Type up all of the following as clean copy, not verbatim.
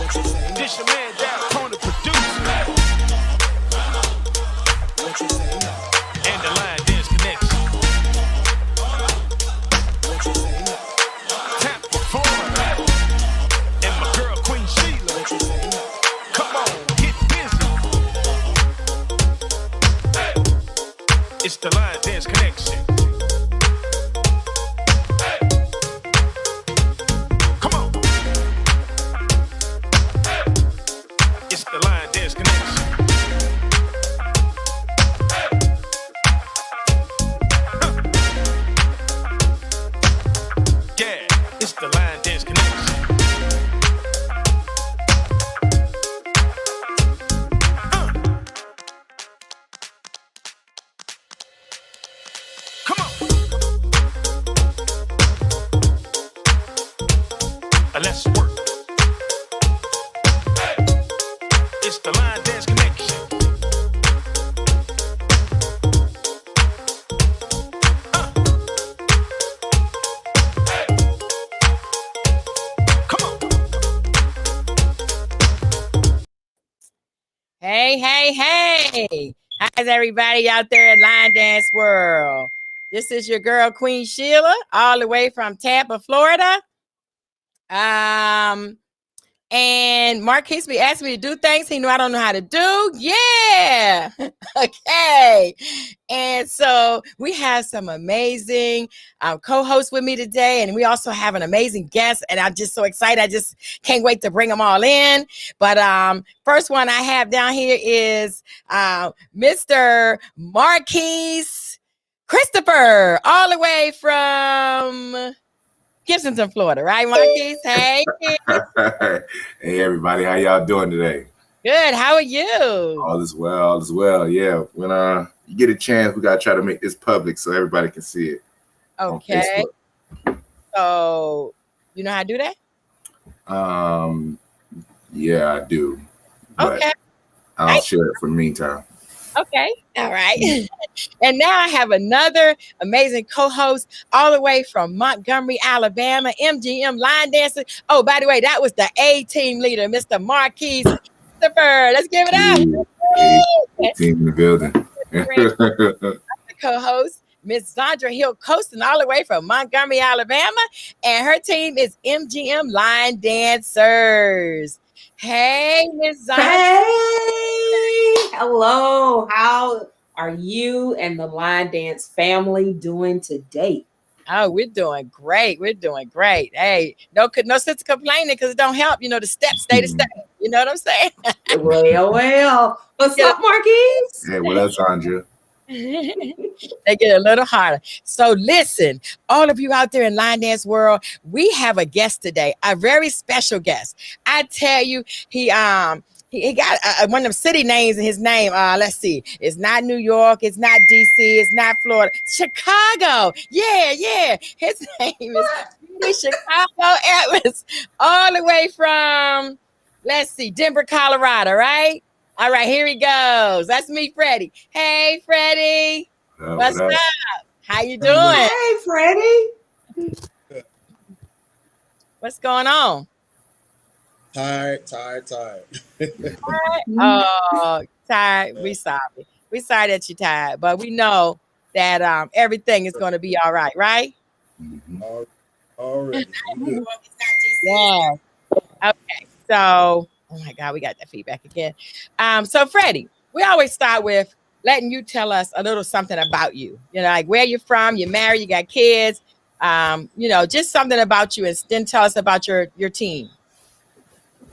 This your man down, Tony producer. And the Line Dance Connection. Tap Florida. And my girl Queen Sheila. Come on, get busy. It's the Line Dance Connection. Come on. It's the Line Dance Connection. Yeah, it's the Line Dance Connection. Come on. Let's work. It's the Line Dance Connection. Come on. Hey. How's everybody out there in Line Dance World? This is your girl, Queen Sheila, all the way from Tampa, Florida. And Marquise be asking me to do things he knew I don't know how to do. Yeah. Okay. And so we have some amazing co-hosts with me today. And we also have an amazing guest. And I'm just so excited. I just can't wait to bring them all in. But first one I have down here is Mr. Marquise Christopher, all the way from Gibsonton, Florida, right, Marquise? Hey. Hey, everybody. How y'all doing today? Good. How are you? All is well. Yeah. When you get a chance, we got to try to make this public so everybody can see it. Okay. So, you know how to do that? Yeah, I do. But Okay. I'll share it for the meantime. Okay. All right. And now I have another amazing co-host all the way from Montgomery, Alabama, MGM line dancer. Oh, by the way, that was the A team leader, Mr. Marquise Christopher. Let's give it up. Team in the building. The co-host, Miss Zandra Hill Coasting all the way from Montgomery, Alabama. And her team is MGM line dancers. Hey, Miss Zandra. Hey, hello. How are you and the Line Dance family doing today? Oh, we're doing great. Hey, no sense of complaining because it don't help. You know, the steps stay the same. You know what I'm saying? Well. What's up, Marquise? Hey, what up, Sandra? They get a little harder. So listen, all of you out there in Line Dance World, we have a guest today, a very special guest. I tell you, he got one of them city names in his name. Let's see. It's not New York. It's not DC. It's not Florida. Chicago. Yeah. His name is Chicago Atlas. All the way from, let's see, Denver, Colorado, right? All right, here he goes. That's me, Freddie. Hey, Freddie. What's up? How you doing? Hey, Freddie. What's going on? Tired. Oh, tired. We sorry. We sorry that you're tired, but we know that everything is going to be all right, right? Already. Yeah. Okay. So, oh my God, we got that feedback again. So Freddie, we always start with letting you tell us a little something about you. You know, like where you're from, you're married, you got kids. You know, just something about you, and then tell us about your team.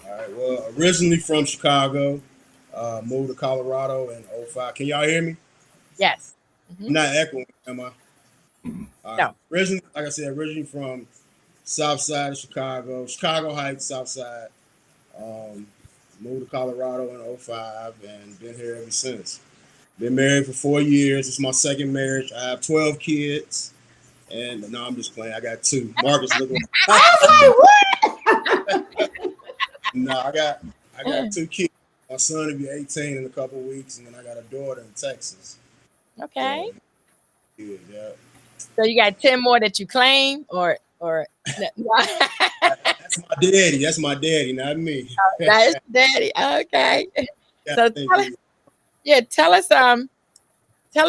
All right. Well, originally from Chicago, moved to Colorado in 2005. Can y'all hear me? Yes. I'm not echoing, am I? No. Originally, like I said, originally from South Side of Chicago Heights, South Side. Moved to Colorado in 2005 and been here ever since. Been married for 4 years. It's my second marriage. I have 12 kids. And no, I'm just playing. I got 2. Marcus, look. No, I got 2 kids. My son will be 18 in a couple of weeks, and then I got a daughter in Texas. Okay. Yeah. So you got 10 more that you claim, or That's That's my daddy. That's my daddy, not me. That is daddy. Okay. Yeah, So thank tell us, you. yeah, tell us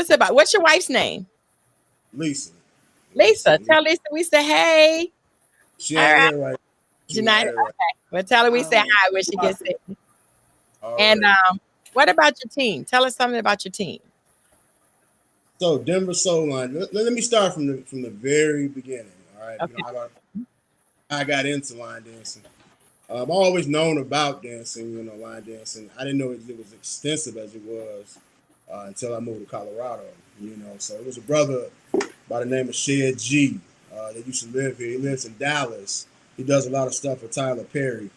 about what's your wife's name? Lisa. Lisa. Tell Lisa we say hey. She All ain't right. here right. She not Janai, here right. well, tell her we say Oh. hi when she gets there. All And right. what about your team? Tell us something about your team. So Denver Soul Line. Let me start from the very beginning. All right. Okay. You know, I got into line dancing. I've always known about dancing, line dancing. I didn't know it was extensive as it was until I moved to Colorado. So it was a brother by the name of Shed G that used to live here. He lives in Dallas. He does a lot of stuff for Tyler Perry.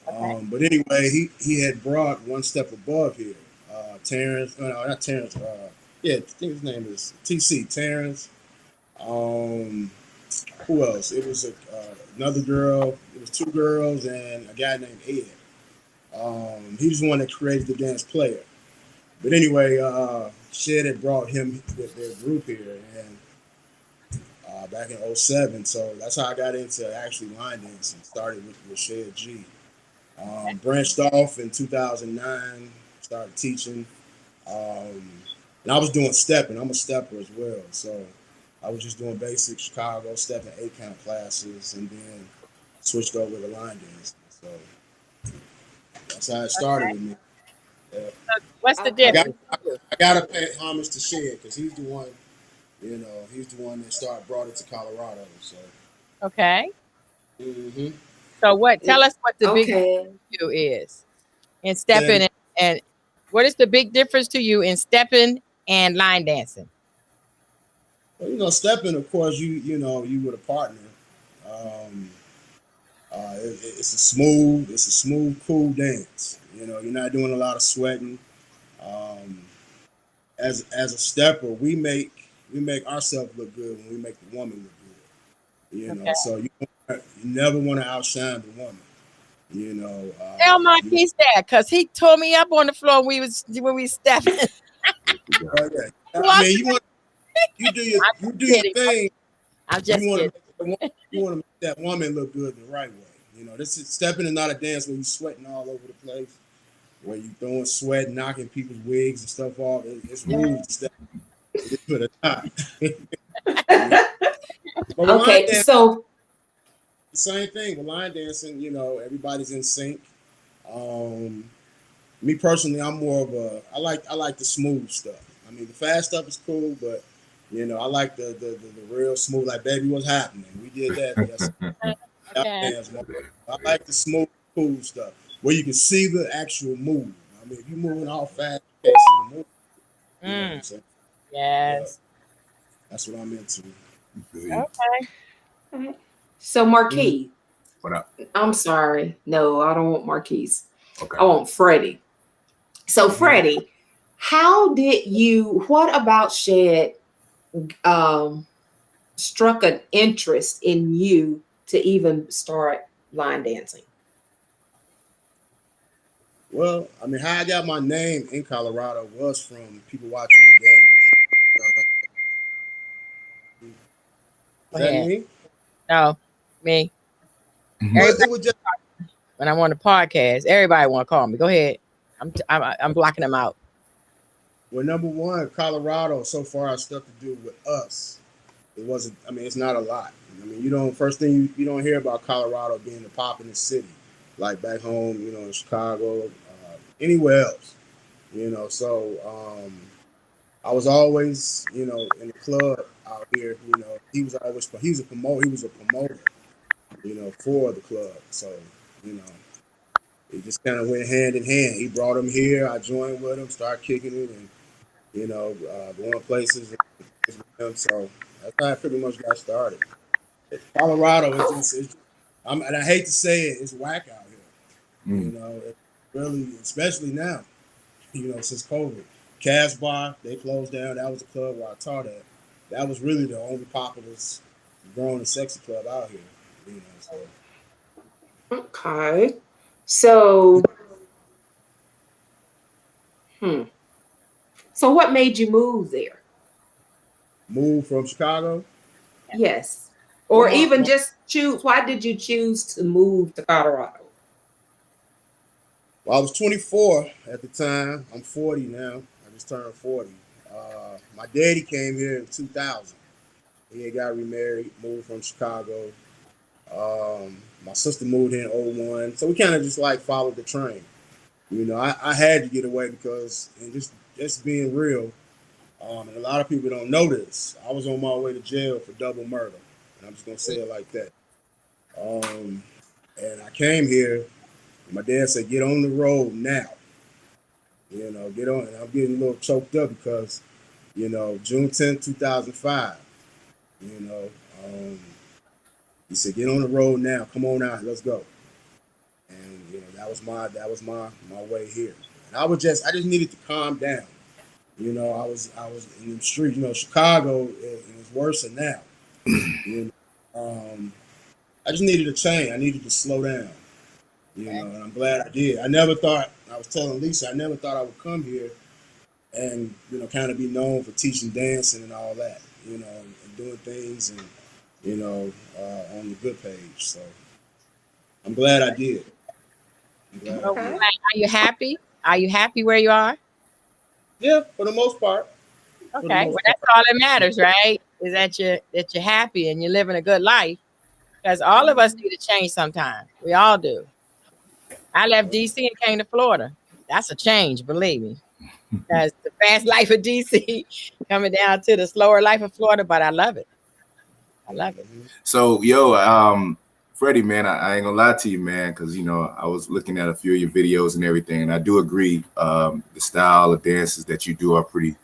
Okay. But anyway, he had brought one step above here. Terrence, no, not Terrence. I think his name is TC Terrence. Who else? It was another girl. It was two girls and a guy named Ed. He was the one that created the dance player. But anyway, Shed had brought him with their group here and back in 07. So that's how I got into actually line dancing. Started with Shed G. Branched off in 2009, started teaching. And I was doing stepping. I'm a stepper as well. So I was just doing basic Chicago stepping 8-count classes and then switched over to line dancing. So that's how it started with me. What's the Okay. difference? I gotta pay homage to Shed because he's the one, he's the one that brought it to Colorado. So Okay. mm-hmm. So tell us what the big Okay. difference to you is in stepping and what is the big difference to you in stepping and line dancing? Well, stepping, of course, you with a partner. It's a smooth, cool dance. You're not doing a lot of sweating. As a stepper, we make ourselves look good when we make the woman look good. Okay. So you never want to outshine the woman. Tell Marquise that because he tore me up on the floor when we stepping. Oh, yeah. I mean, you do your thing. I'm just kidding. You want to make that woman look good the right way. This is stepping is not a dance where you sweating all over the place, where you throwing sweat, knocking people's wigs and stuff off. It's rude to step. Put a top. Okay. So the same thing with line dancing. Everybody's in sync. Me personally, I'm more of I like the smooth stuff. I mean, the fast stuff is cool, but I like the real smooth. Like, baby, what's happening? We did that. Okay. I like the smooth, cool stuff where you can see the actual move. I mean, if you're moving all fast, you can't see the move. You know what I'm saying? Yes. That's what I'm into. Okay. So Marquise. What up? I'm sorry. No, I don't want Marquise. Okay. I want Freddie. So Freddie, what about Shed struck an interest in you to even start line dancing? Well, I mean, how I got my name in Colorado was from people watching me dance. Is that me? No, me. Well, it was just When I'm on the podcast, everybody want to call me. Go ahead. I'm blocking them out. well, number one, Colorado so far has stuff to do with us. It wasn't. I mean, it's not a lot. I mean, first thing you don't hear about Colorado being the popular city, like back home, in Chicago, anywhere else. So I was always, in the club out here. He's a promoter, for the club. So, it just kind of went hand in hand. He brought him here. I joined with him, started kicking it, and going places with him. So that's how I pretty much got started. Colorado, and I hate to say it, it's whack out here. It really, especially now, since COVID. Casbah, they closed down. That was a club where I taught at. That was really the only popular, grown and sexy club out here. So. Okay. So, So what made you move there? Move from Chicago? Yes. Or Well, even just choose? Why did you choose to move to Colorado? Well, I was 24 at the time. I'm 40 now. I just turned 40. My daddy came here in 2000. He had got remarried, moved from Chicago. My sister moved here in '01. So we kind of just like followed the train. You know, I had to get away because, and just being real, and a lot of people don't know this, I was on my way to jail for double murder. And I'm just going to say it like that. And I came here, and my dad said, get on the road now. You know, get on. And I'm getting a little choked up because, you know, June 10th, 2005, you know, he said, get on the road now. Come on out. Let's go. And, you know, that was my way here. And I just needed to calm down. You know, I was in the street, you know, Chicago is worse than now. You know, I just needed a change. I needed to slow down. You know, and I'm glad I did. I never thought, I was telling Lisa, I never thought I would come here and, you know, kind of be known for teaching dancing and all that, you know, and doing things and, you know, on the good page. So I'm glad I did. Okay. Are you happy? Are you happy where you are? Yeah, for the most part. Okay, well, that's all that matters, right? Is that you're happy and you're living a good life. Because all of us need a change sometime. We all do. I left DC and came to Florida. That's a change, believe me. Because the fast life of DC coming down to the slower life of Florida, but I love it. I love it. So, Freddie, man, I ain't gonna lie to you, man, because, you know, I was looking at a few of your videos and everything, and I do agree the style of dances that you do are pretty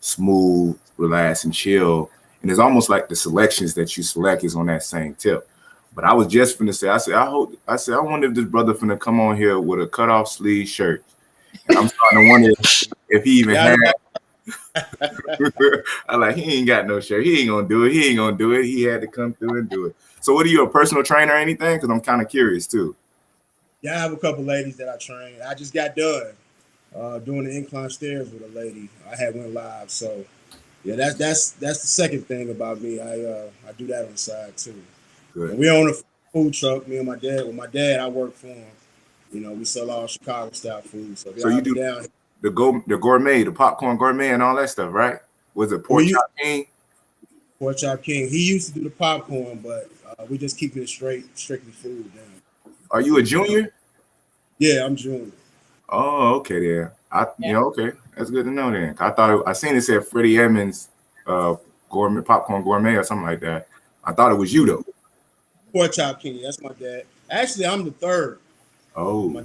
smooth, relaxed, and chill. And it's almost like the selections that you select is on that same tip. But I was just finna say, I wonder if this brother finna come on here with a cutoff sleeve shirt. And I'm starting to wonder if he even had. I like, he ain't got no shirt. He ain't gonna do it. He had to come through and do it. So, what are you, a personal trainer or anything? Because I'm kind of curious too. Yeah, I have a couple ladies that I train. I just got done doing the incline stairs with a lady. I had went live, so yeah, that's the second thing about me. I do that on the side too. Good. And we own a food truck. Me and my dad. With my dad, I work for him. You know, we sell all Chicago style food. So you do down the gourmet, the popcorn gourmet, and all that stuff, right? Was it Pork Chop King? Pork Chop King. He used to do the popcorn, but we just keeping it strictly food now. Are you a junior? Yeah, I'm junior. Oh, okay, there. Okay, that's good to know. Then I seen it said Freddie Edmonds, gourmet popcorn gourmet or something like that. I thought it was you though. Pork Chop King. That's my dad. Actually, I'm the third. Oh, My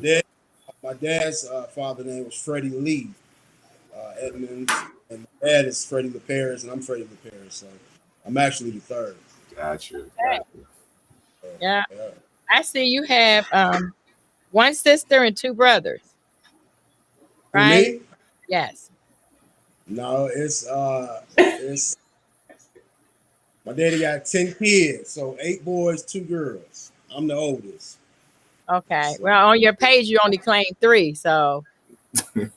dad's father name was Freddie Lee Edmonds, and my dad is Freddie LaParis, and I'm Freddie LaParis. So I'm actually the third. gotcha. Yeah. I see you have one sister and two brothers. Right? Me? Yes. No, it's my daddy got 10 kids, so 8 boys, 2 girls. I'm the oldest. Okay. Well, on your page, you only claim 3. So That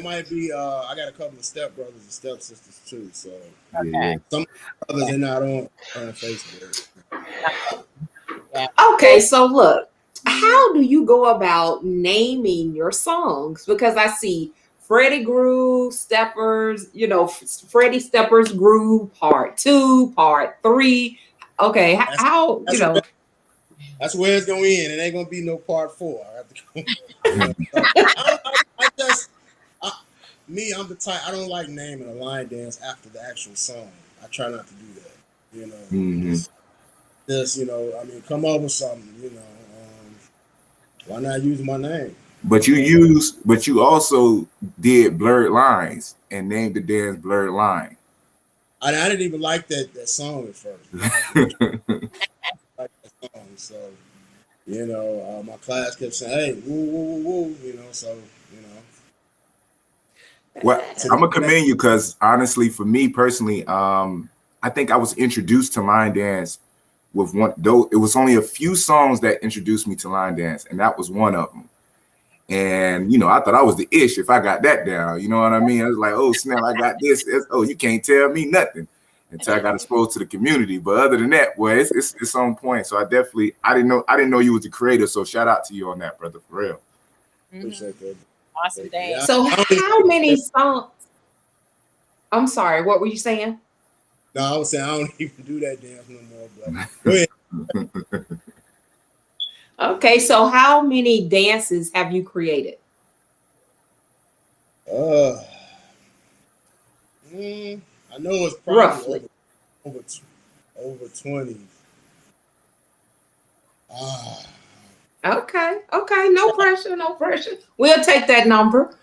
might be. I got a couple of stepbrothers and stepsisters too. So okay. some brothers they're not on Facebook. Okay, so look, how do you go about naming your songs? Because I see Freddie Groove, Steppers, you know, Freddie Steppers Groove Part 2, Part 3. Okay, how you know? That's where it's gonna end. It ain't gonna be no part 4. I have to go. I'm the type. I don't like naming a line dance after the actual song. I try not to do that. You know, just you know, I mean, come up with something. You know, why not use my name? But you also did Blurred Lines and named the dance Blurred Line. I didn't even like that song at first. So, you know, my class kept saying, "Hey, woo, woo, woo, woo," you know. So, you know. Well, I'm gonna commend you because honestly, for me personally, I think I was introduced to line dance with one. Though it was only a few songs that introduced me to line dance, and that was one of them. And you know, I thought I was the ish if I got that down. You know what I mean? I was like, "Oh snap, I got this." Oh, you can't tell me nothing. until I got exposed to the community. But other than that, well, it's on point. So I didn't know you was the creator. So shout out to you on that, brother, for real. Appreciate that. Awesome dance. So how many songs? I'm sorry, what were you saying? No, I was saying I don't even do that dance no more. But go ahead. Okay, so how many dances have you created? I know it's probably Roughly. over 20. Okay, no pressure, no pressure. We'll take that number.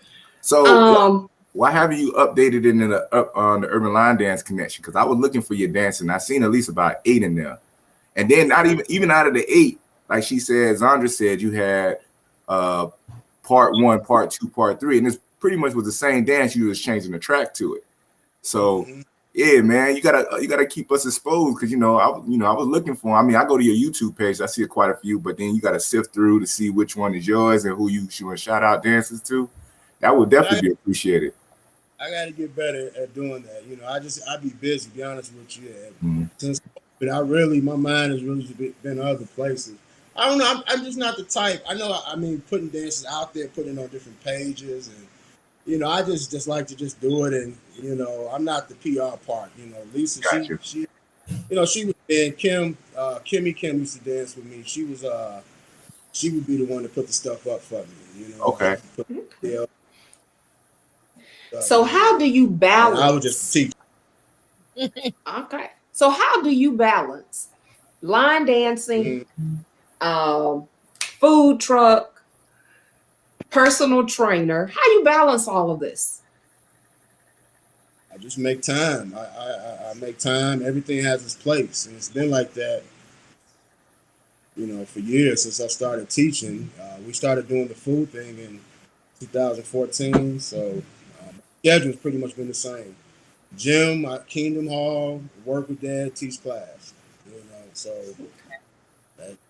So why haven't you updated it on the Urban Line Dance Connection? Because I was looking for your dance and I seen at least about 8 in there. And then not even out of the 8, like she said, Zandra said you had part 1, part 2, part 3, and it's pretty much was the same dance. You was changing the track to it. So yeah, man, you gotta keep us exposed because I was looking for. I mean, I go to your YouTube page, I see quite a few, but then you gotta sift through to see which one is yours and who you should shout out dances to. That would definitely be appreciated. I got to get better at doing that. I be busy, be honest with you. Since but my mind has really been other places. I don't know. I'm just not the type. I know. I mean, putting dances out there, putting it on different pages, and I just like to just do it. And I'm not the PR part. Lisa, Gotcha. she was and Kimmy Kim used to dance with me. She would be the one to put the stuff up for me. Okay. So how do you balance? I would just teach. Okay. So how do you balance line dancing, food truck, personal trainer? How you balance all of this? I just make time. I make time. Everything has its place, and it's been like that, for years since I started teaching. We started doing the food thing in 2014, so schedule's pretty much been the same. Gym, Kingdom Hall, work with dad, teach class. So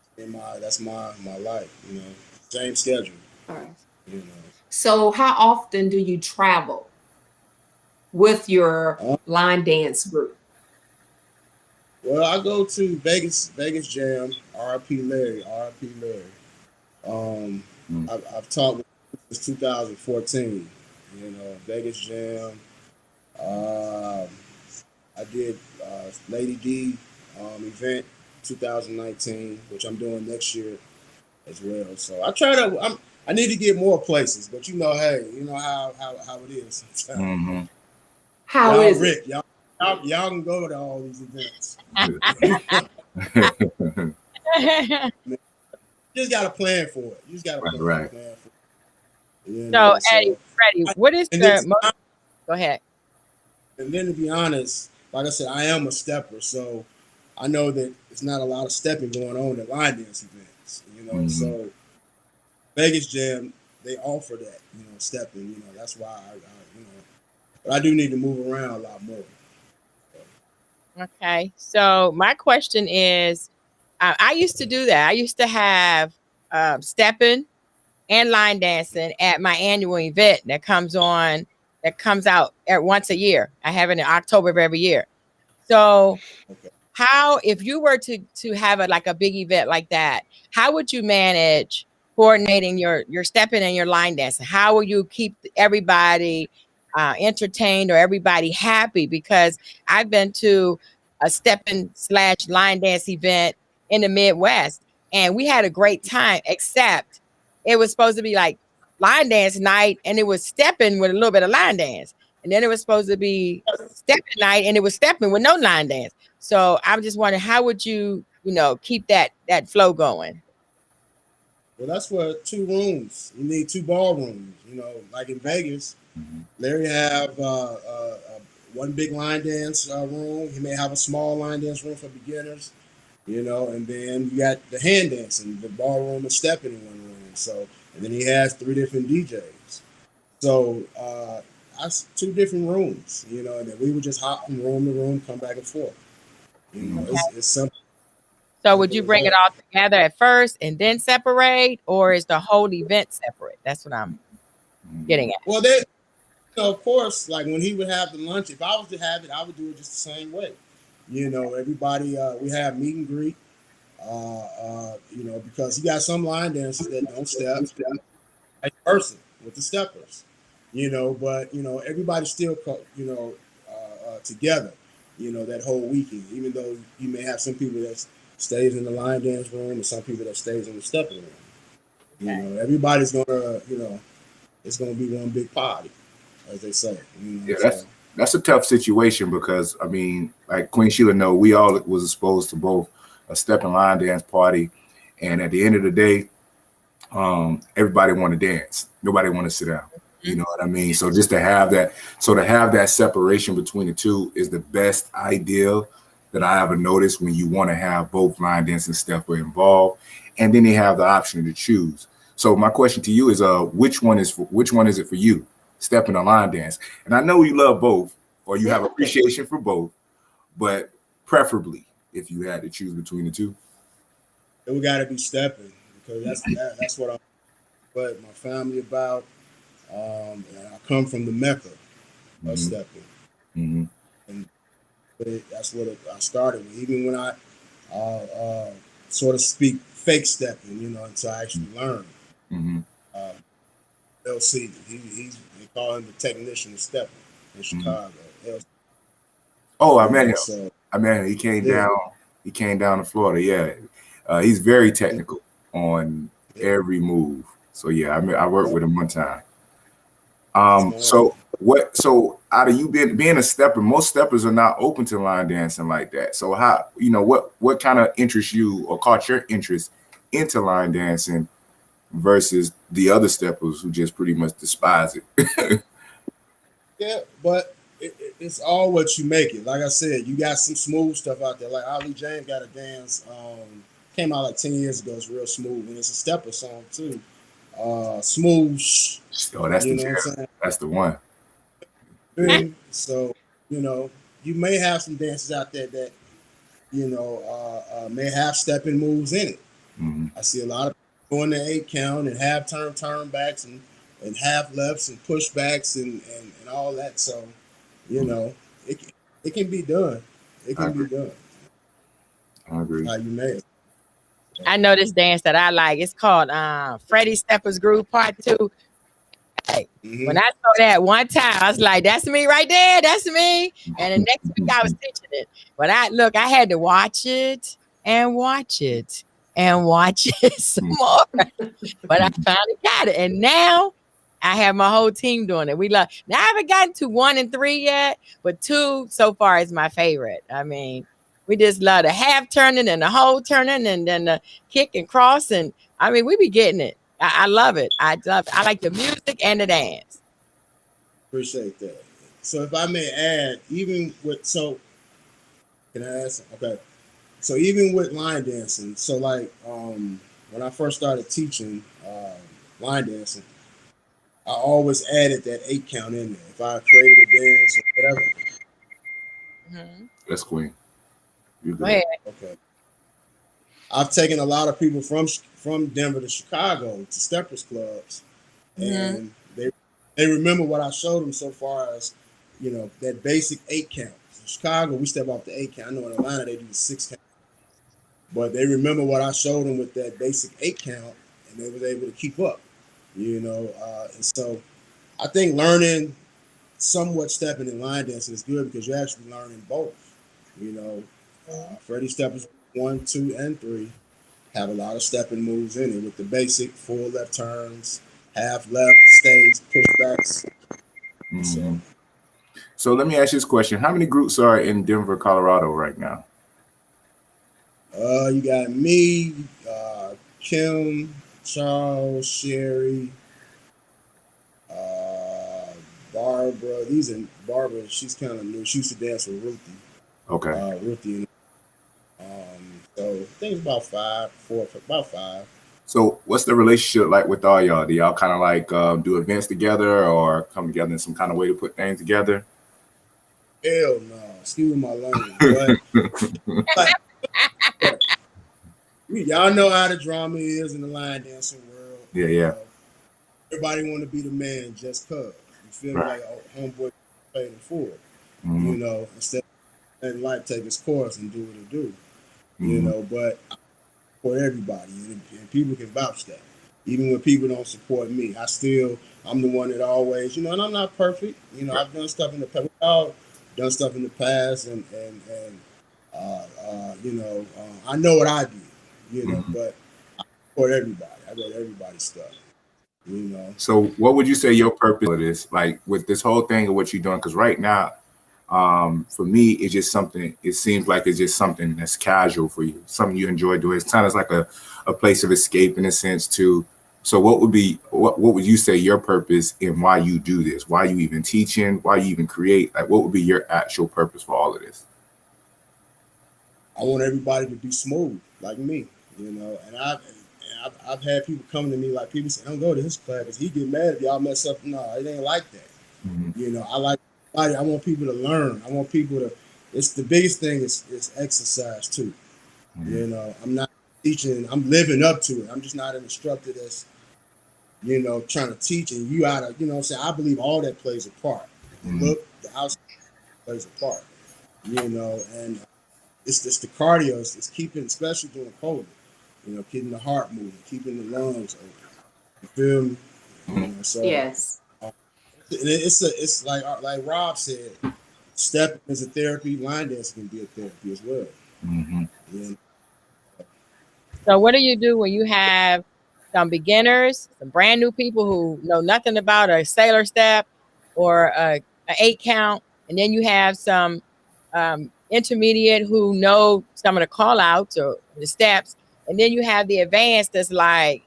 that's my life. Same schedule. All right. So how often do you travel with your line dance group? Well, I go to Vegas Jam, R.I.P. Larry. I've taught since 2014. Vegas Jam. I did Lady D event 2019, which I'm doing next year as well. So I need to get more places, but hey, you know how it is sometimes. How y'all is Rick, it? Y'all can go to all these events. Just got to plan for it. You just got to plan for it. So, Eddie, Freddie, what is the go ahead. And then to be honest, like I said, I am a stepper, so I know that it's not a lot of stepping going on at line dance events. So Vegas Jam, they offer that, stepping, that's why but I do need to move around a lot more. Okay, so my question is, I used to do that. I used to have stepping and line dancing at my annual event that comes out once a year. I have it in October of every year. So how, if you were to have a big event like that, how would you manage coordinating your stepping and your line dancing? How will you keep everybody entertained or everybody happy? Because I've been to a stepping / line dance event in the Midwest and we had a great time, except it was supposed to be like line dance night and it was stepping with a little bit of line dance. And then it was supposed to be stepping night and it was stepping with no line dance. So I'm just wondering, how would you, keep that flow going? Well, that's where 2 rooms. You need 2 ballrooms. Like in Vegas, Larry have one big line dance room. He may have a small line dance room for beginners, and then you got the hand dancing, the ballroom and stepping in one room. So, and then he has 3 different DJs. So that's 2 different rooms, and then we would just hop from room to room, come back and forth. It's something. So would you bring it all together at first and then separate, or is the whole event separate? That's what I'm getting at. Well, of course, like when he would have the lunch, if I was to have it, I would do it just the same way. You know, everybody, we have meet and greet. You know, because you got some line dancers that don't step, a person with the steppers. You know, but you know, everybody's still, together. You know, that whole weekend. Even though you may have some people that stays in the line dance room and some people that stays in the stepping room. You know, everybody's gonna, you know, it's gonna be one big party, as they say. You know, Yeah, that's a tough situation because I mean, like Queen Sheila know, we all was exposed to both a step and line dance party, and at the end of the day, everybody want to dance. Nobody want to sit down. You know what I mean? So just to have that separation between the two is the best ideal that I ever noticed when you want to have both line dance and stepper involved, and then they have the option to choose. So my question to you is, which one is it for you, step and a line dance? And I know you love both, or you have appreciation for both, but preferably, if you had to choose between the two, we got to be stepping because that's what I'm. But my family about. And I come from the Mecca of stepping, and that's what I started with. Even when I sort of speak fake stepping, you know, until I actually learn. LC, they call him the technician of stepping in Chicago. Oh, I met him. So, I met him. He came down. He came down to Florida. Yeah, he's very technical on every move. So yeah, I worked with him one time. So out of you being a stepper, most steppers are not open to line dancing like that. So how, you know, what kind of interests you or caught your interest into line dancing versus the other steppers who just pretty much despise it? Yeah, but it's all what you make it. Like I said, you got some smooth stuff out there. Like Ali James got a dance, came out like 10 years ago. It's real smooth, and it's a stepper song too. Smooth. Oh, that's the jam. That's the one. So, you know, you may have some dances out there that, you know, may have stepping moves in it. I see a lot of people doing the 8 count and half turn backs and half lefts and pushbacks and all that. So, you know, it can be done. It can be done. I agree. How you made it. I know this dance that I like. It's called Freddie Stepper's Groove Part 2. Hey, when I saw that one time, I was like, that's me right there. That's me. And the next week I was teaching it. But I had to watch it and watch it and watch it some more. But I finally got it. And now I have my whole team doing it. Now I haven't gotten to 1 and 3 yet, but 2 so far is my favorite. I mean, we just love the half turning and the whole turning and then the kick and cross. And I mean, we be getting it. I love it. I like the music and the dance. Appreciate that. So if I may add, can I ask? Okay. So even with line dancing, so like when I first started teaching line dancing, I always added that 8 count in there. If I created a dance or whatever. That's Queen. Go ahead. Okay. I've taken a lot of people from Denver to Chicago to steppers clubs, and they remember what I showed them so far as, you know, that basic 8 count. In Chicago, we step off the 8 count. I know in Atlanta they do the 6 count, but they remember what I showed them with that basic 8 count, and they was able to keep up, you know. And so I think learning somewhat stepping and line dancing is good because you're actually learning both, you know. Freddie Steppers 1, 2, and 3 have a lot of stepping moves in it with the basic full left turns, half left, stays, pushbacks. So let me ask you this question. How many groups are in Denver, Colorado right now? You got me, Kim, Charles, Sherry, Barbara. Barbara, she's kind of new. She used to dance with Ruthie. Okay. Ruthie. So I think it's about 5. So what's the relationship like with all y'all? Do y'all kind of like do events together or come together in some kind of way to put things together? Hell no. Excuse my language. But y'all know how the drama is in the line dancing world. Yeah. Everybody want to be the man just cause. You feel like homeboy playing the fool. You know, instead of let life take its course and do what it do. You know, but I support everybody, and people can vouch that. Even when people don't support me, I'm the one that always, and I'm not perfect. I've done stuff in the past. We've all done stuff in the past, and I know what I do, but I support everybody. I got everybody's stuff, So what would you say your purpose is, like, with this whole thing of what you're doing? Because right now, for me, it's just something, it seems like it's just something that's casual for you, something you enjoy doing. It's kind of like a place of escape in a sense too. So what would you say your purpose and why you do this? Why you even teaching? Why you even create? Like, what would be your actual purpose for all of this? I want everybody to be smooth like me, and I've had people come to me, like, people say, "Don't go to his class because he get mad if y'all mess up." No, it ain't like that. I want people to learn. I want people to. It's the biggest thing is exercise too. I'm not teaching. I'm living up to it. I'm just not an instructor that's trying to teach and you out of, what I'm saying. I believe all that plays a part. The outside plays a part. And it's just the cardio. It's keeping, especially during COVID. Keeping the heart moving, keeping the lungs open. You feel me? So Yes. It's like Rob said, stepping is a therapy. Line dancing can be a therapy as well. So what do you do when you have some beginners, some brand new people who know nothing about a sailor step or a 8 count, and then you have some intermediate who know some of the call outs or the steps, and then you have the advanced that's like,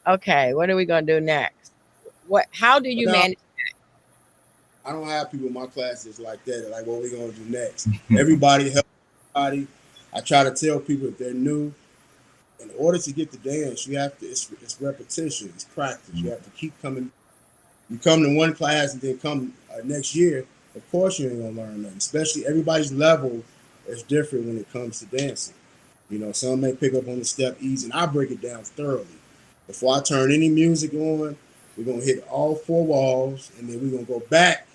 okay, what are we gonna do next? How do you manage? I don't have people in my classes like that. Like, what we gonna do next? Everybody help everybody. I try to tell people if they're new, in order to get the dance, you have to. It's repetition. It's practice. You have to keep coming. You come to one class and then come next year. Of course, you ain't gonna learn nothing. Especially everybody's level is different when it comes to dancing. Some may pick up on the step easy, and I break it down thoroughly. Before I turn any music on, we're gonna hit all 4 walls, and then we're gonna go back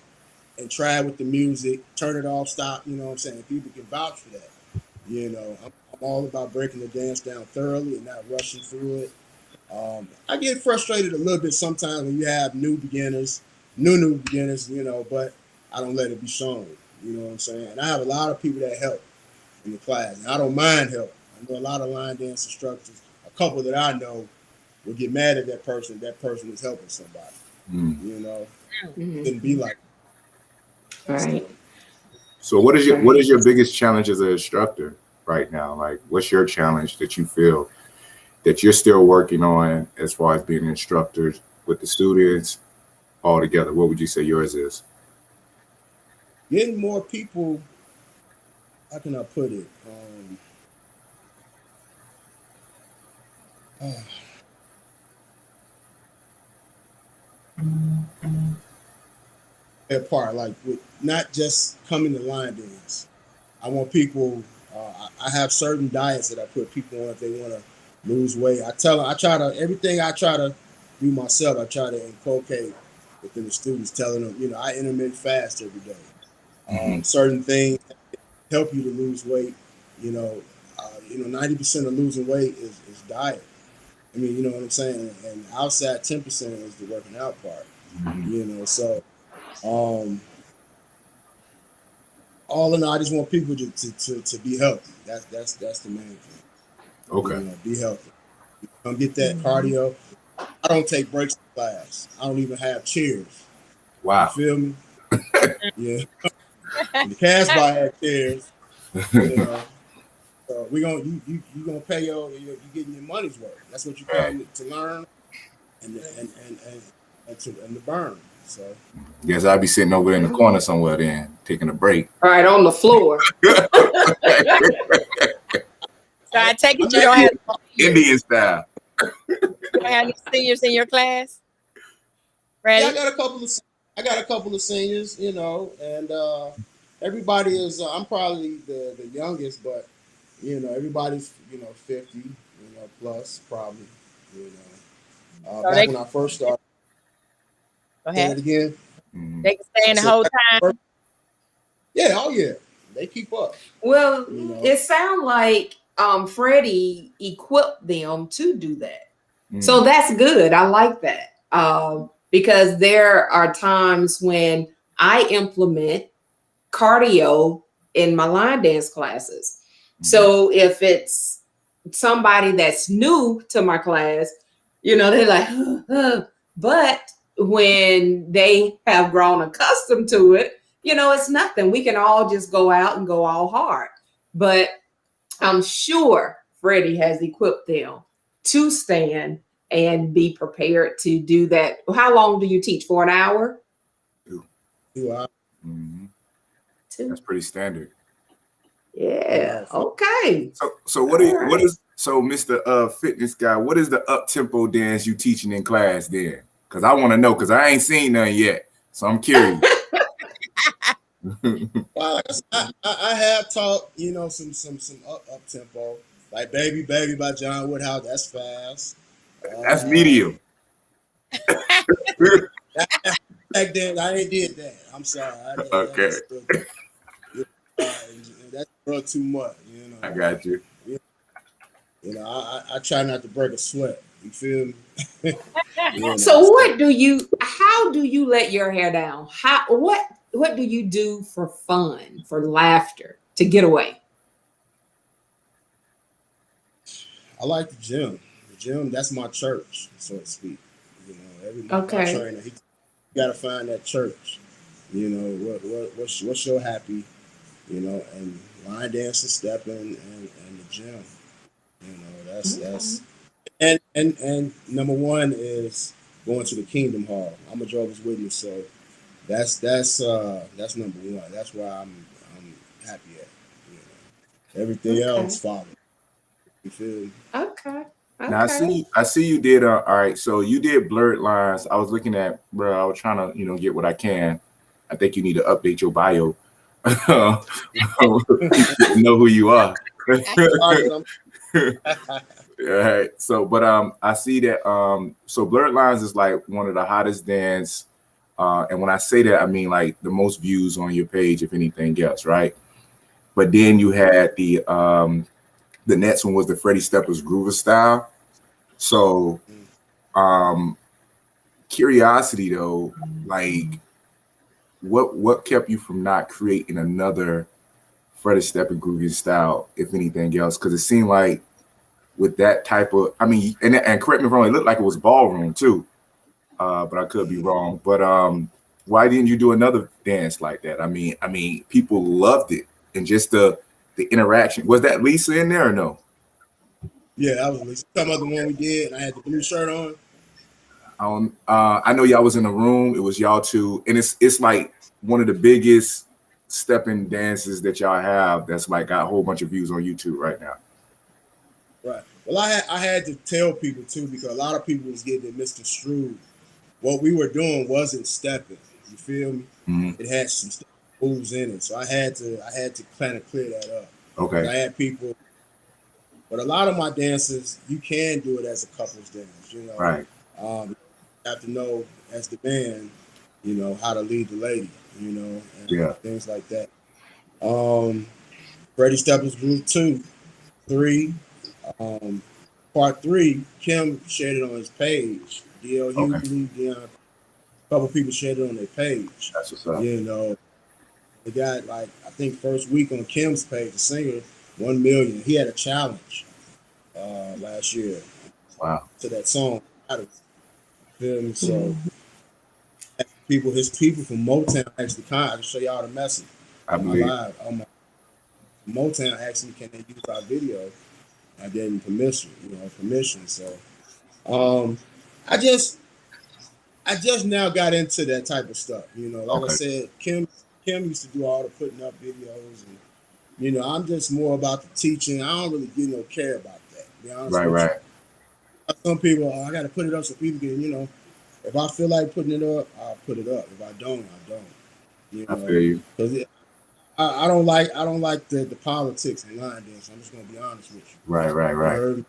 and try with the music, turn it off, stop. You know what I'm saying? People can vouch for that. I'm all about breaking the dance down thoroughly and not rushing through it. I get frustrated a little bit sometimes when you have new beginners, but I don't let it be shown. You know what I'm saying? And I have a lot of people that help in the class, and I don't mind help. I know a lot of line dance instructors, a couple that I know, will get mad at that person. That person is helping somebody. It shouldn't be like that. Right. So what is your biggest challenge as an instructor right now? Like, what's your challenge that you feel that you're still working on as far as being an instructor with the students all together? What would you say yours is? Getting more people, how can I put it? Part, like, with not just coming to line dance. I want people. I have certain diets that I put people on if they want to lose weight. Everything I try to do myself, I try to inculcate within the students, telling them, I intermittent fast every day. Certain things help you to lose weight. 90% of losing weight is diet. I mean, you know what I'm saying? And outside 10% is the working out part. So all in all, I just want people to be healthy. That's the main thing. Okay. Be healthy. Come get that cardio. I don't take breaks in class. I don't even have chairs. Wow. You feel me? Yeah. The Casbah had chairs. So you gonna pay you getting your money's worth. That's what you come to learn and to burn. So Guess I'll be sitting over in the corner somewhere then, taking a break. All right, on the floor. So I take it you don't have Indian style. You don't have any seniors in your class? Ready? Yeah, I got a couple of seniors, and everybody is. I'm probably the youngest, but everybody's 50, plus probably. Back when I first started. Go ahead. Say it again. They can stay in the whole time. Yeah, oh yeah. they keep up. Well, You know. it sounds like Freddie equipped them to do that. Mm. So that's good. I like that. Because there are times when I implement cardio in my line dance classes. So if it's somebody that's new to my class, you know, they're like, but when they have grown accustomed to it, you know, it's nothing. We can all just go out and go all hard. But I'm sure Freddie has equipped them to stand and be prepared to do that. How long do you teach? For an hour? 2 hours. Mhm. 2? That's pretty standard. Yeah. Okay. So what is so Mr. Fitness Guy? What is the up tempo dance you teaching in class then? Because I want to know, because I ain't seen none yet, so I'm curious. Well, I have taught, you know, some up tempo, like Baby Baby by John Woodhouse. That's fast. That's medium. Back then, I ain't did that. I'm sorry. Okay. That's a little too much. You know. I got you. You know, I try not to break a sweat. You feel me? You know, So how do you let your hair down? What do you do for fun, for laughter, to get away? I like the gym. The gym, that's my church, so to speak. You know, every my trainer, you gotta find that church. You know, what's your happy, you know, and line dancing, stepping, and the gym. You know, that's and number one is going to the Kingdom Hall. I'm a Jehovah's Witness, so that's number one. That's where I'm happy at. You know, everything else follows. You feel me? Okay. Now I see you did all right. So you did Blurred Lines. I was looking at, bro. I was trying to get what I can. I think you need to update your bio. Know who you are. All right. So, but I see that so Blurred Lines is like one of the hottest dance. And when I say that, I mean like the most views on your page, if anything else, right? But then you had the next one was the Freddie Steppers Groover Style. So curiosity though, like what kept you from not creating another Freddie Steppers Groover Style, if anything else? Because it seemed like with that type of, I mean, and correct me if I'm wrong, it looked like it was ballroom too. But I could be wrong. But why didn't you do another dance like that? I mean, people loved it, and just the interaction. Was that Lisa in there or no? Yeah, that was Lisa. Some other one we did, and I had the blue shirt on. I know y'all was in the room. It was y'all two, and it's like one of the biggest stepping dances that y'all have. That's like got a whole bunch of views on YouTube right now. Right. Well, I had to tell people too, because a lot of people was getting it misconstrued. What we were doing wasn't stepping. You feel me? Mm-hmm. It had some moves in it, so I had to kind of clear that up. Okay. I had people, but a lot of my dances, you can do it as a couples dance. You know, right? You have to know as the man, you know, how to lead the lady. You know, and things like that. Freddie Steppers Group 2, 3. Part 3, Kim shared it on his page. DL Hughley, Dion, a couple people shared it on their page. That's what's up. You know, they got like, I think first week on Kim's page, the singer, 1 million. He had a challenge last year. Wow. To that song. Feel me? So his people from Motown actually I can show y'all the message. I believe. On my Motown asked me, can they use our video? I gave him permission. So I just now got into that type of stuff. You know, like I said, Kim used to do all the putting up videos, and you know, I'm just more about the teaching. I don't really care about that. To be honest with you. Some people, I got to put it up so people can, you know, if I feel like putting it up, I'll put it up. If I don't, I don't. You know, I feel you. Because I don't like the politics in line dance. I'm just gonna be honest with you. Right.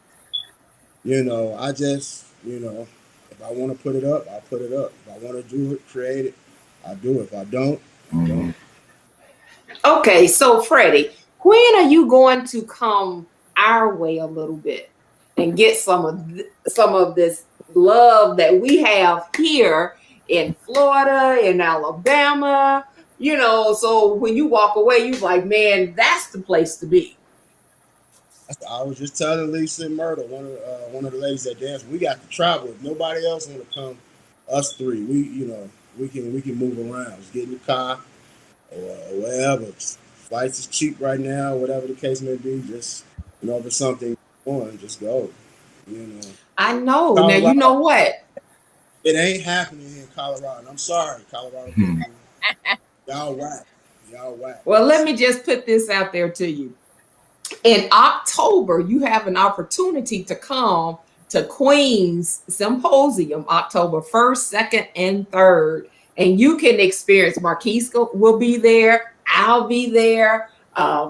You know, I just, you know, if I want to put it up, I'll put it up. If I want to do it, create it, I'll do it. If I don't, I don't. Okay, so Freddie, when are you going to come our way a little bit and get some of this love that we have here in Florida, in Alabama? You know, so when you walk away, you're like, man, that's the place to be. I was just telling Lisa and Myrtle, one of the ladies that dance, we got to travel. If nobody else want to come, us three, we can move around. Just get in the car or wherever. Flights is cheap right now, whatever the case may be. Just if it's something on, just go. I know. Colorado, now you know what? It ain't happening here in Colorado. I'm sorry, Colorado. Y'all whack. Well, let me just put this out there to you. In October, you have an opportunity to come to Queen's Symposium, October 1st, 2nd, and 3rd. And you can experience, Marquise will be there. I'll be there.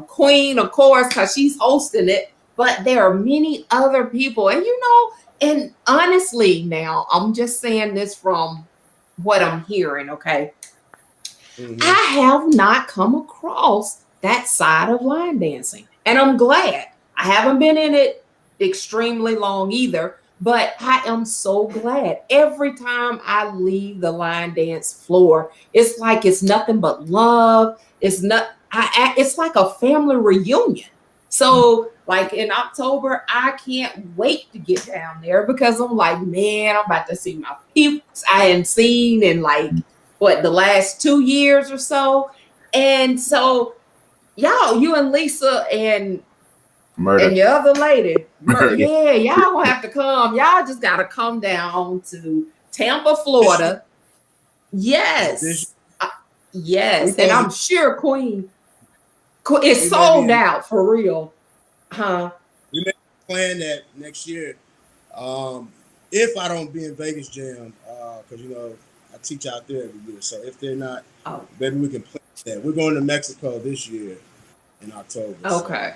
Queen, of course, because she's hosting it. But there are many other people. And, and honestly, now, I'm just saying this from what I'm hearing, okay? Mm-hmm. I have not come across that side of line dancing. And I'm glad. I haven't been in it extremely long either, but I am so glad. Every time I leave the line dance floor, it's like it's nothing but love. It's like a family reunion. So like in October, I can't wait to get down there because I'm like, man, I'm about to see my peeps I hadn't seen in like, the last 2 years or so. And so y'all, you and Lisa and your other lady, yeah, y'all gonna have to come. Y'all just gotta come down to Tampa, Florida. Yes, yes, and I'm sure Queen is sold out for real, huh? We may plan that next year. If I don't be in Vegas Jam, because I teach out there every year. So if they're not, maybe we can plan that. We're going to Mexico this year in October. Okay.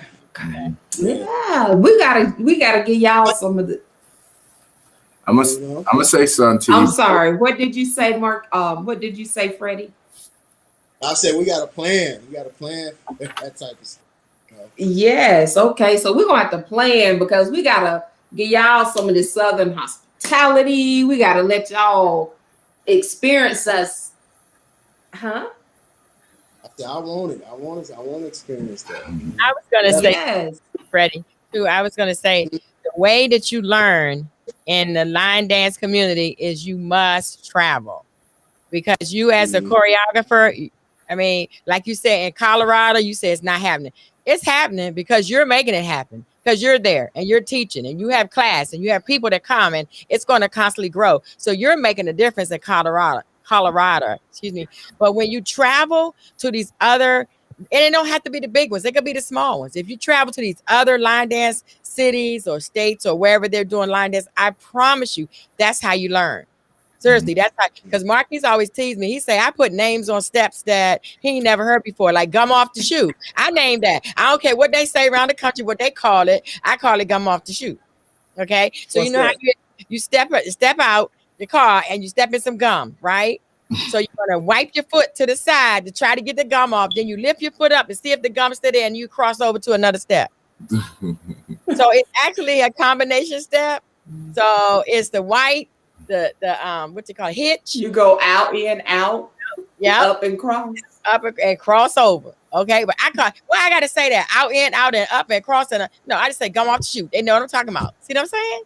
Yeah, we gotta give y'all some of the. I'm gonna say something to you. I'm sorry. What did you say, Mark? What did you say, Freddie? I said we got a plan. We got a plan. That type of stuff. Yes. Okay. So we're gonna have to plan because we gotta give y'all some of this Southern hospitality. We gotta let y'all experience us, huh? I want it. I want to experience that. I was going to say, Freddie, too, I was going to say the way that you learn in the line dance community is you must travel because you as a choreographer, I mean, like you said, in Colorado, you say it's not happening. It's happening because you're making it happen because you're there and you're teaching and you have class and you have people that come and it's going to constantly grow. So you're making a difference in Colorado, excuse me. But when you travel to these other, and it don't have to be the big ones, it could be the small ones. If you travel to these other line dance cities or states or wherever they're doing line dance, I promise you, that's how you learn. Seriously, that's how, because Marquis always teased me. He say, I put names on steps that he ain't never heard before, like gum off the shoe. I named that. I don't care what they say around the country, what they call it. I call it gum off the shoe. Okay. So what's how you step out the car and you step in some gum, right? So you're gonna wipe your foot to the side to try to get the gum off. Then you lift your foot up and see if the gum's still there, and you cross over to another step. So it's actually a combination step. So it's the white, the what you call it, hitch. You go out in, out, up and cross over. Okay, but I gotta say that out in, out and up and cross and no, I just say gum off the shoe. They know what I'm talking about. See what I'm saying?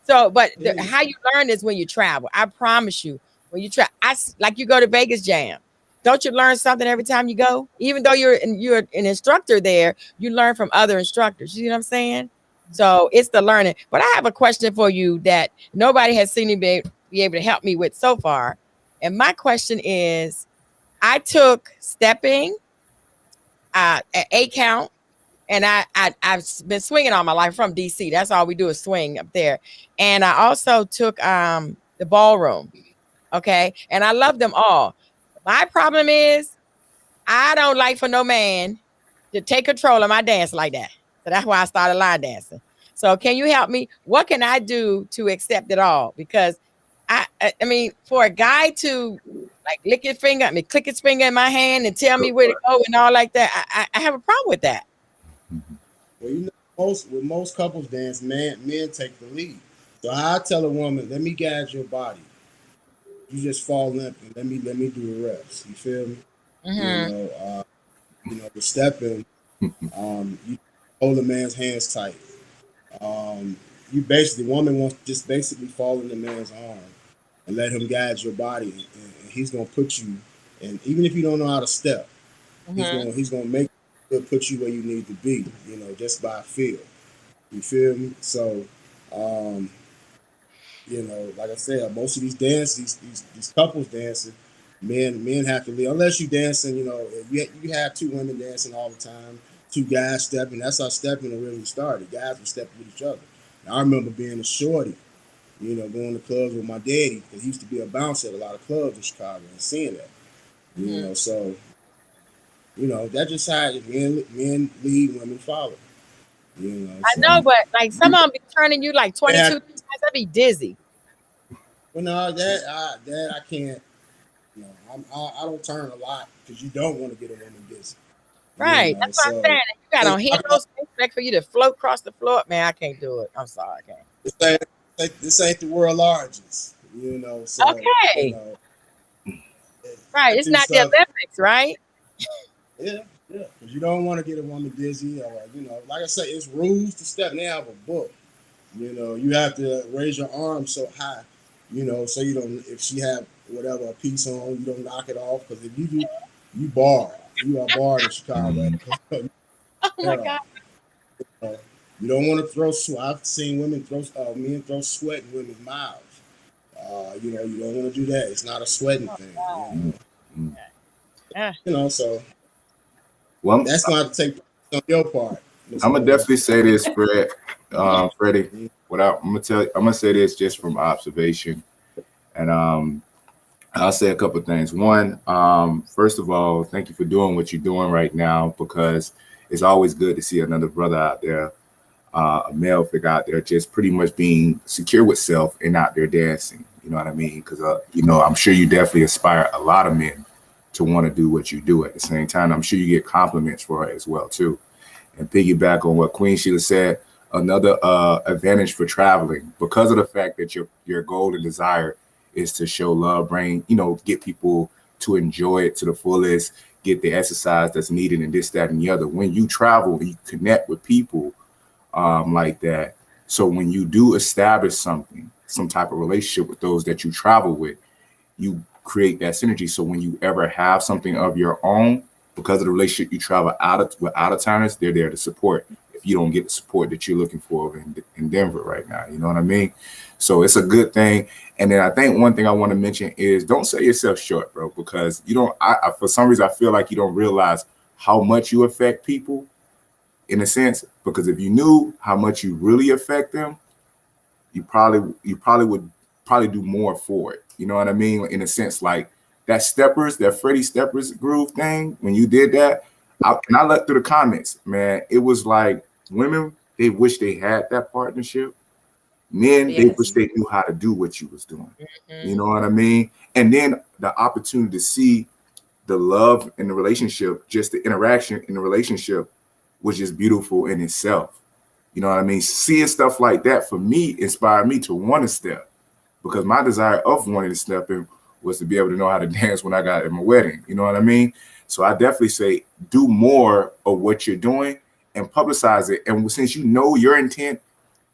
So, but how you learn is when you travel. I promise you, when you like you go to Vegas Jam, don't you learn something every time you go? Even though you're an instructor there, you learn from other instructors. You see what I'm saying? So it's the learning. But I have a question for you that nobody has seen me be able to help me with so far. And my question is, I took stepping at 8 count. And I've been swinging all my life from DC. That's all we do is swing up there. And I also took the ballroom. Okay. And I love them all. My problem is I don't like for no man to take control of my dance like that. So that's why I started line dancing. So can you help me? What can I do to accept it all? Because I mean, for a guy to like lick his finger, click his finger in my hand and tell me where to go and all like that. I have a problem with that. Well, you know, with most couples dance, men take the lead. So I tell a woman, let me guide your body. You just fall limp and let me do the reps. You feel me? Mm-hmm. You know, the stepping, you hold a man's hands tight. You basically, woman wants just basically fall in the man's arm and let him guide your body, and he's gonna put you. And even if you don't know how to step, he's gonna make put you where you need to be. You know, just by feel. You feel me? So, you know, like I said, most of these dances, these couples dancing, men have to leave unless you dancing. You know, you have two women dancing all the time, two guys stepping. That's how stepping really started. Guys were stepping with each other. And I remember being a shorty, you know, going to clubs with my daddy because he used to be a bouncer at a lot of clubs in Chicago and seeing that. You know, so you know that's just how men lead, women follow. You know, I know, but like some of them be turning you like 22 times. I'd be dizzy. Well, no, that I can't. You know, I don't turn a lot because you don't want to get a woman dizzy. Right. You know, that's what I'm saying. You got on heels, expect for you to float across the floor. Man, I can't do it. I'm sorry, I can't. This ain't the world largest. You know, so okay. You know, right. It's not the Olympics, right? Yeah, because you don't want to get a woman dizzy, or you know, like I say, it's rules to step. They have a book. You know, you have to raise your arm so high, you know, so you don't. If she have whatever a piece on, you don't knock it off. Because if you do, you barred. You are barred in Chicago. Oh my God. You don't want to throw sweat. I've seen men throw sweat in women's mouths. You know, you don't want to do that. It's not a sweating thing. You know? You know, so well, that's going to take on your part. I'm gonna definitely say this, Fred, Freddie. I'm gonna say this just from observation, and I'll say a couple of things. One, first of all, thank you for doing what you're doing right now, because it's always good to see another brother out there, a male figure out there, just pretty much being secure with self and out there dancing. You know what I mean? Because you know, I'm sure you definitely inspire a lot of men to want to do what you do. At the same time, I'm sure you get compliments for it as well too. And piggyback on what Queen Sheila said, another advantage for traveling, because of the fact that your goal and desire is to show love, get people to enjoy it to the fullest, get the exercise that's needed, and this, that, and the other. When you travel, you connect with people like that. So when you do establish some type of relationship with those that you travel with, you create that synergy. So when you ever have something of your own, because of the relationship you travel with out-of-towners, they're there to support if you don't get the support that you're looking for in Denver right now. You know what I mean? So it's a good thing. And then I think one thing I want to mention is don't sell yourself short, bro, because you don't, for some reason, I feel like you don't realize how much you affect people in a sense, because if you knew how much you really affect them, you probably would do more for it. You know what I mean? In a sense, like, that Freddie Steppers groove thing, when you did that, I looked through the comments, man, it was like women, they wish they had that partnership. Men, they wish they knew how to do what you was doing. You know what I mean? And then the opportunity to see the love in the relationship, just the interaction in the relationship was just beautiful in itself. You know what I mean? Seeing stuff like that for me inspired me to want to step, because my desire of wanting to step in was to be able to know how to dance when I got at my wedding. You know what I mean? So I definitely say do more of what you're doing and publicize it. And since you know your intent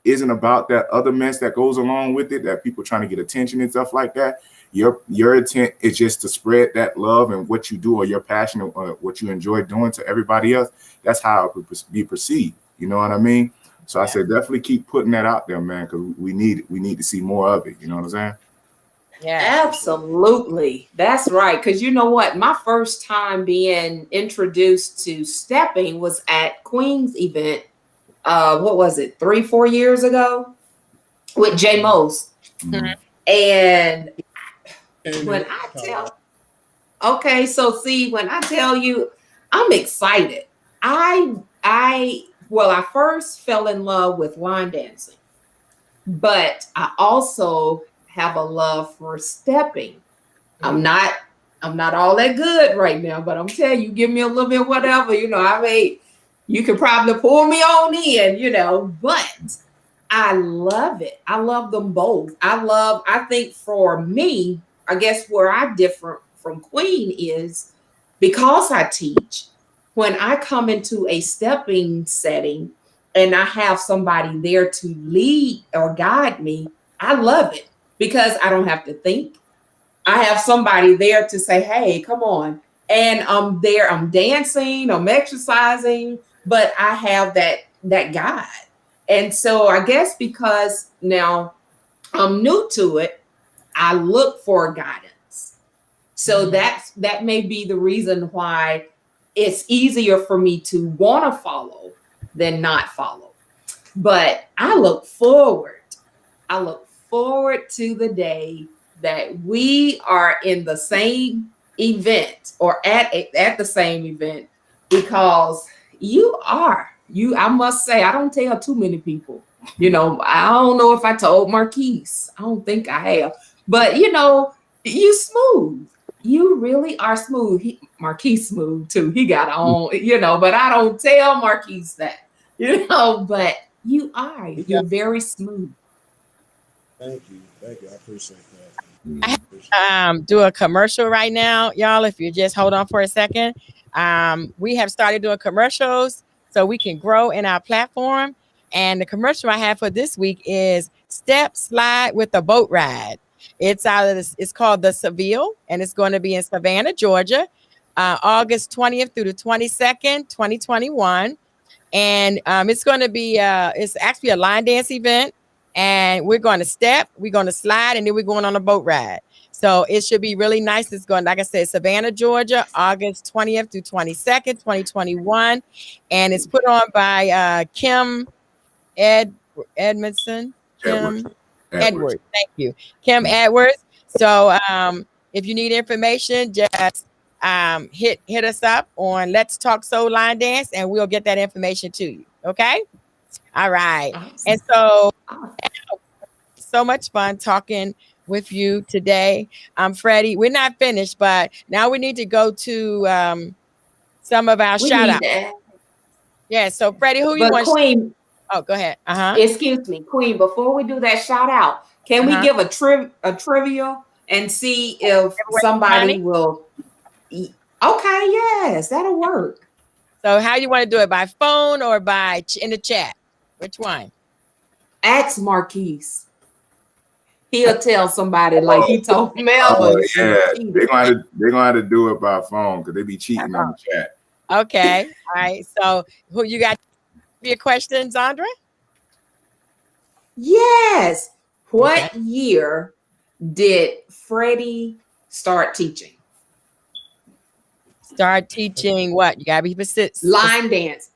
isn't about that other mess that goes along with it, that people trying to get attention and stuff like that, your intent is just to spread that love and what you do, or your passion, or what you enjoy doing to everybody else. That's how it would be perceived. You know what I mean? So I said definitely keep putting that out there, man, because we need to see more of it. You know what I'm saying? Yeah, absolutely. That's right. Because you know what? My first time being introduced to stepping was at Queen's event. What was it? 3-4 years ago with J Mose. Mm-hmm. And when I tell, okay, so see, when I tell you, I'm excited. I first fell in love with line dancing, but I also have a love for stepping. I'm not I'm not all that good right now, but I'm telling you, give me a little bit whatever, I mean, you could probably pull me on in, but I love it. I love them both. I think for me, I guess where I differ from Queen is because I teach, when I come into a stepping setting and I have somebody there to lead or guide me, I love it because I don't have to think. I have somebody there to say, hey, come on. And I'm there, I'm dancing, I'm exercising, but I have that guide. And so I guess because now I'm new to it, I look for guidance. So that may be the reason why it's easier for me to want to follow than not follow. But I look forward to the day that we are in the same event or at the same event, because I must say, I don't tell too many people. I don't know if I told Marquise. I don't think I have. But you smooth. You really are smooth. Marquise smooth too. He got on, but I don't tell Marquise that. But you are. You're very smooth. Thank you. I appreciate that. Do a commercial right now, y'all. If you just hold on for a second, we have started doing commercials so we can grow in our platform. And the commercial I have for this week is Step Slide with a Boat Ride. It's called the Seville, and it's going to be in Savannah, Georgia, August 20th through the 22nd, 2021. And it's going to be it's actually a line dance event. And we're going to step, we're going to slide, and then we're going on a boat ride. So it should be really nice. It's going, like I said, Savannah, Georgia, August 20th through 22nd, 2021. And it's put on by Kim Edmondson. Edwards. Thank you. Kim Edwards. So if you need information, just hit us up on Let's Talk Soul Line Dance, and we'll get that information to you. Okay? All right. Awesome. And so much fun talking with you today. Freddie, we're not finished, but now we need to go to some of our shout outs. Yeah. So Freddie, who you want? Queen. Oh, go ahead. Excuse me, Queen, before we do that shout out, can we give a trivia and see if somebody will Okay, yes, that'll work. So how you want to do it? By phone or by in the chat? Which one? Ask Marquise. He'll tell somebody like he told Melvin. Yeah, they're gonna have to do it by phone because they be cheating on the chat. Okay, all right. So who you got? Your question, Zandra? Yes. What year did Freddie start teaching? Start teaching what? You gotta be specific. Line dance.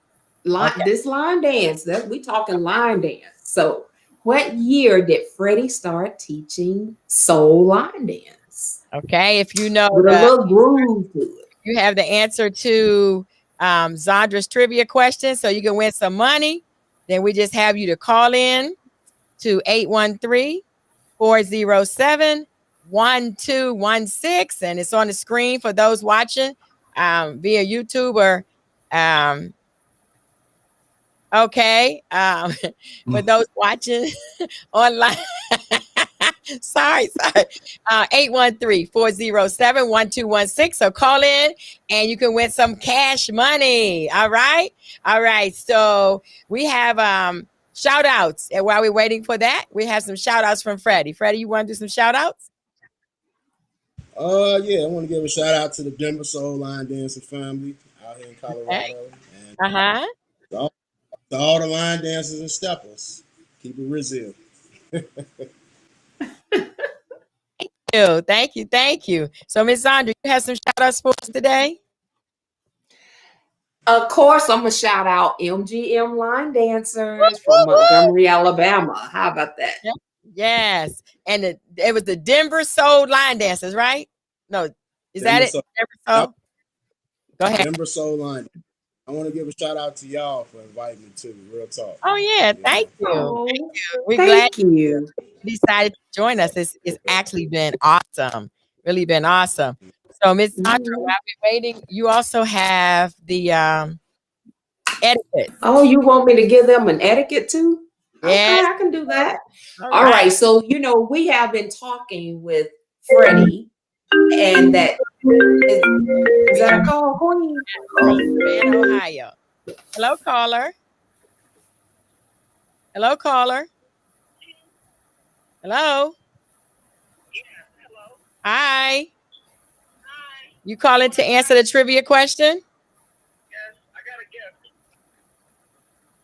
This line dance. We talking line dance. So what year did Freddie start teaching soul line dance? Okay, if you know with a little groove to it. You have the answer to Zandra's trivia question, so you can win some money. Then we just have you to call in to 813-407-1216, and it's on the screen for those watching via YouTube or for those watching online. sorry 813-407-1216. So call in and you can win some cash money. All right, so we have shout outs, and while we're waiting for that, we have some shout outs from Freddie. You want to do some shout outs? Yeah, I want to give a shout out to the Denver Soul Line Dancing family out here in Colorado. And to all the line dancers and steppers, keep it real. Thank you. So Ms. Zandra, you have some shout outs for us today? Of course, I'm gonna shout out MGM Line Dancers from Montgomery, Alabama. How about that? Yes, and it was the Denver Soul Line Dancers, right? No, is that it? Denver Soul? Go ahead. Denver Soul Line. I want to give a shout out to y'all for inviting me too. Real talk. Oh yeah, thank you. We're glad you decided to join us. It's actually been awesome. Really been awesome. So Miss Sandra, while we're waiting, you also have the etiquette. Oh, you want me to give them an etiquette too? Yes. Okay, I can do that. All All right. right. So, we have been talking with Freddie, and that is that a call, Queen? In Ohio. Hello, caller. Hello, caller. Hello. Hi. You calling to answer the trivia question?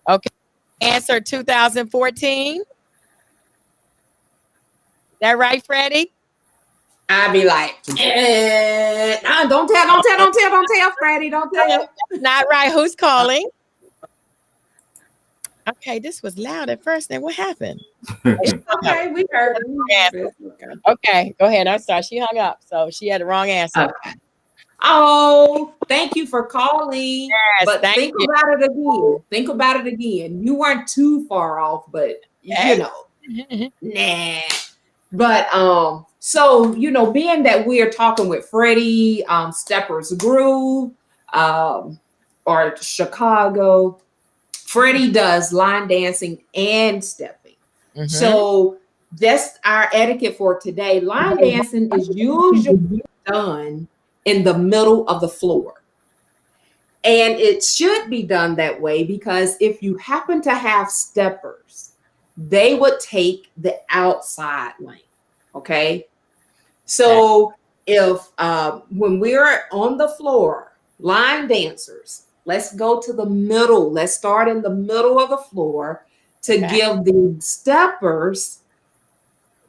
Okay. Answer 2014. Is that right, Freddie? I'd be like, don't tell, Freddie, don't tell. Not right. Who's calling? Okay, this was loud at first. Then what happened? It's okay, we heard. Okay, go ahead. I'm sorry. She hung up, so she had the wrong answer. Okay. Oh, thank you for calling. Yes, But thank think you. about it again. Think about it again. You weren't too far off, but Yes. nah. But so being that we are talking with Freddie, Steppers Groove, or Chicago, Freddie does line dancing and stepping. Mhm. So that's our etiquette for today. Line dancing is usually done in the middle of the floor. And it should be done that way because if you happen to have steppers, they would take the outside lane. Okay. So if when we're on the floor, line dancers, let's go to the middle. Let's start in the middle of the floor to give the steppers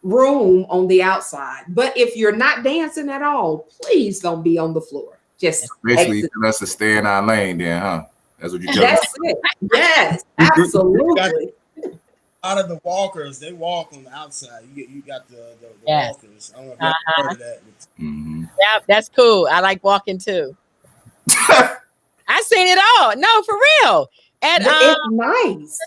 room on the outside. But if you're not dancing at all, please don't be on the floor. Just Basically, exit. that's to stay in our lane, then, huh? That's what you tell That's it. Yes, absolutely. Out of the walkers, they walk on the outside. You got the Yes. walkers. I don't know if you heard of that. Yeah, that's cool. I like walking too. I seen it all. No, for real. At It's nice.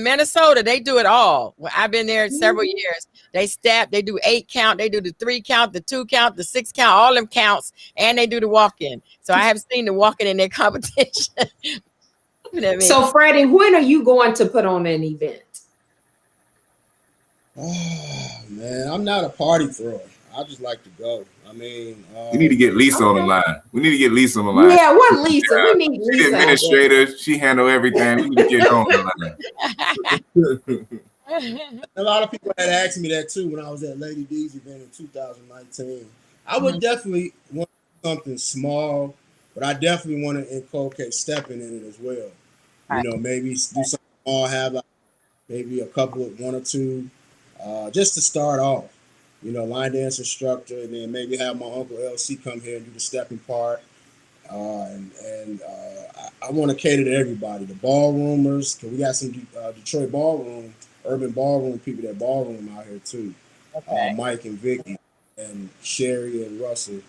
Minnesota, they do it all. Well, I've been there several years. They step, they do 8 count, they do the 3 count, the 2 count, the 6 count, all them counts, and they do the walk-in. So I have seen the walk-in in their competition. So Freddie, when are you going to put on an event? Oh man, I'm not a party thrower. I just like to go. I mean, we need to get Lisa on the line. We need to get Lisa on the line. Yeah, what Lisa? We need Lisa. She's the administrator. She handle everything. We need to get her on the line. A lot of people had asked me that too when I was at Lady D's event in 2019. I would definitely want something small, but I definitely want to inculcate stepping in it as well. You know, maybe do something small, have like maybe a couple of 1 or 2, just to start off. You know, line dance instructor, and then maybe have my uncle LC come here and do the stepping part. I want to cater to everybody. The ballroomers, because we got some Detroit ballroom, urban ballroom people that ballroom out here too. Okay. Mike and Vicky and Sherry and Russell.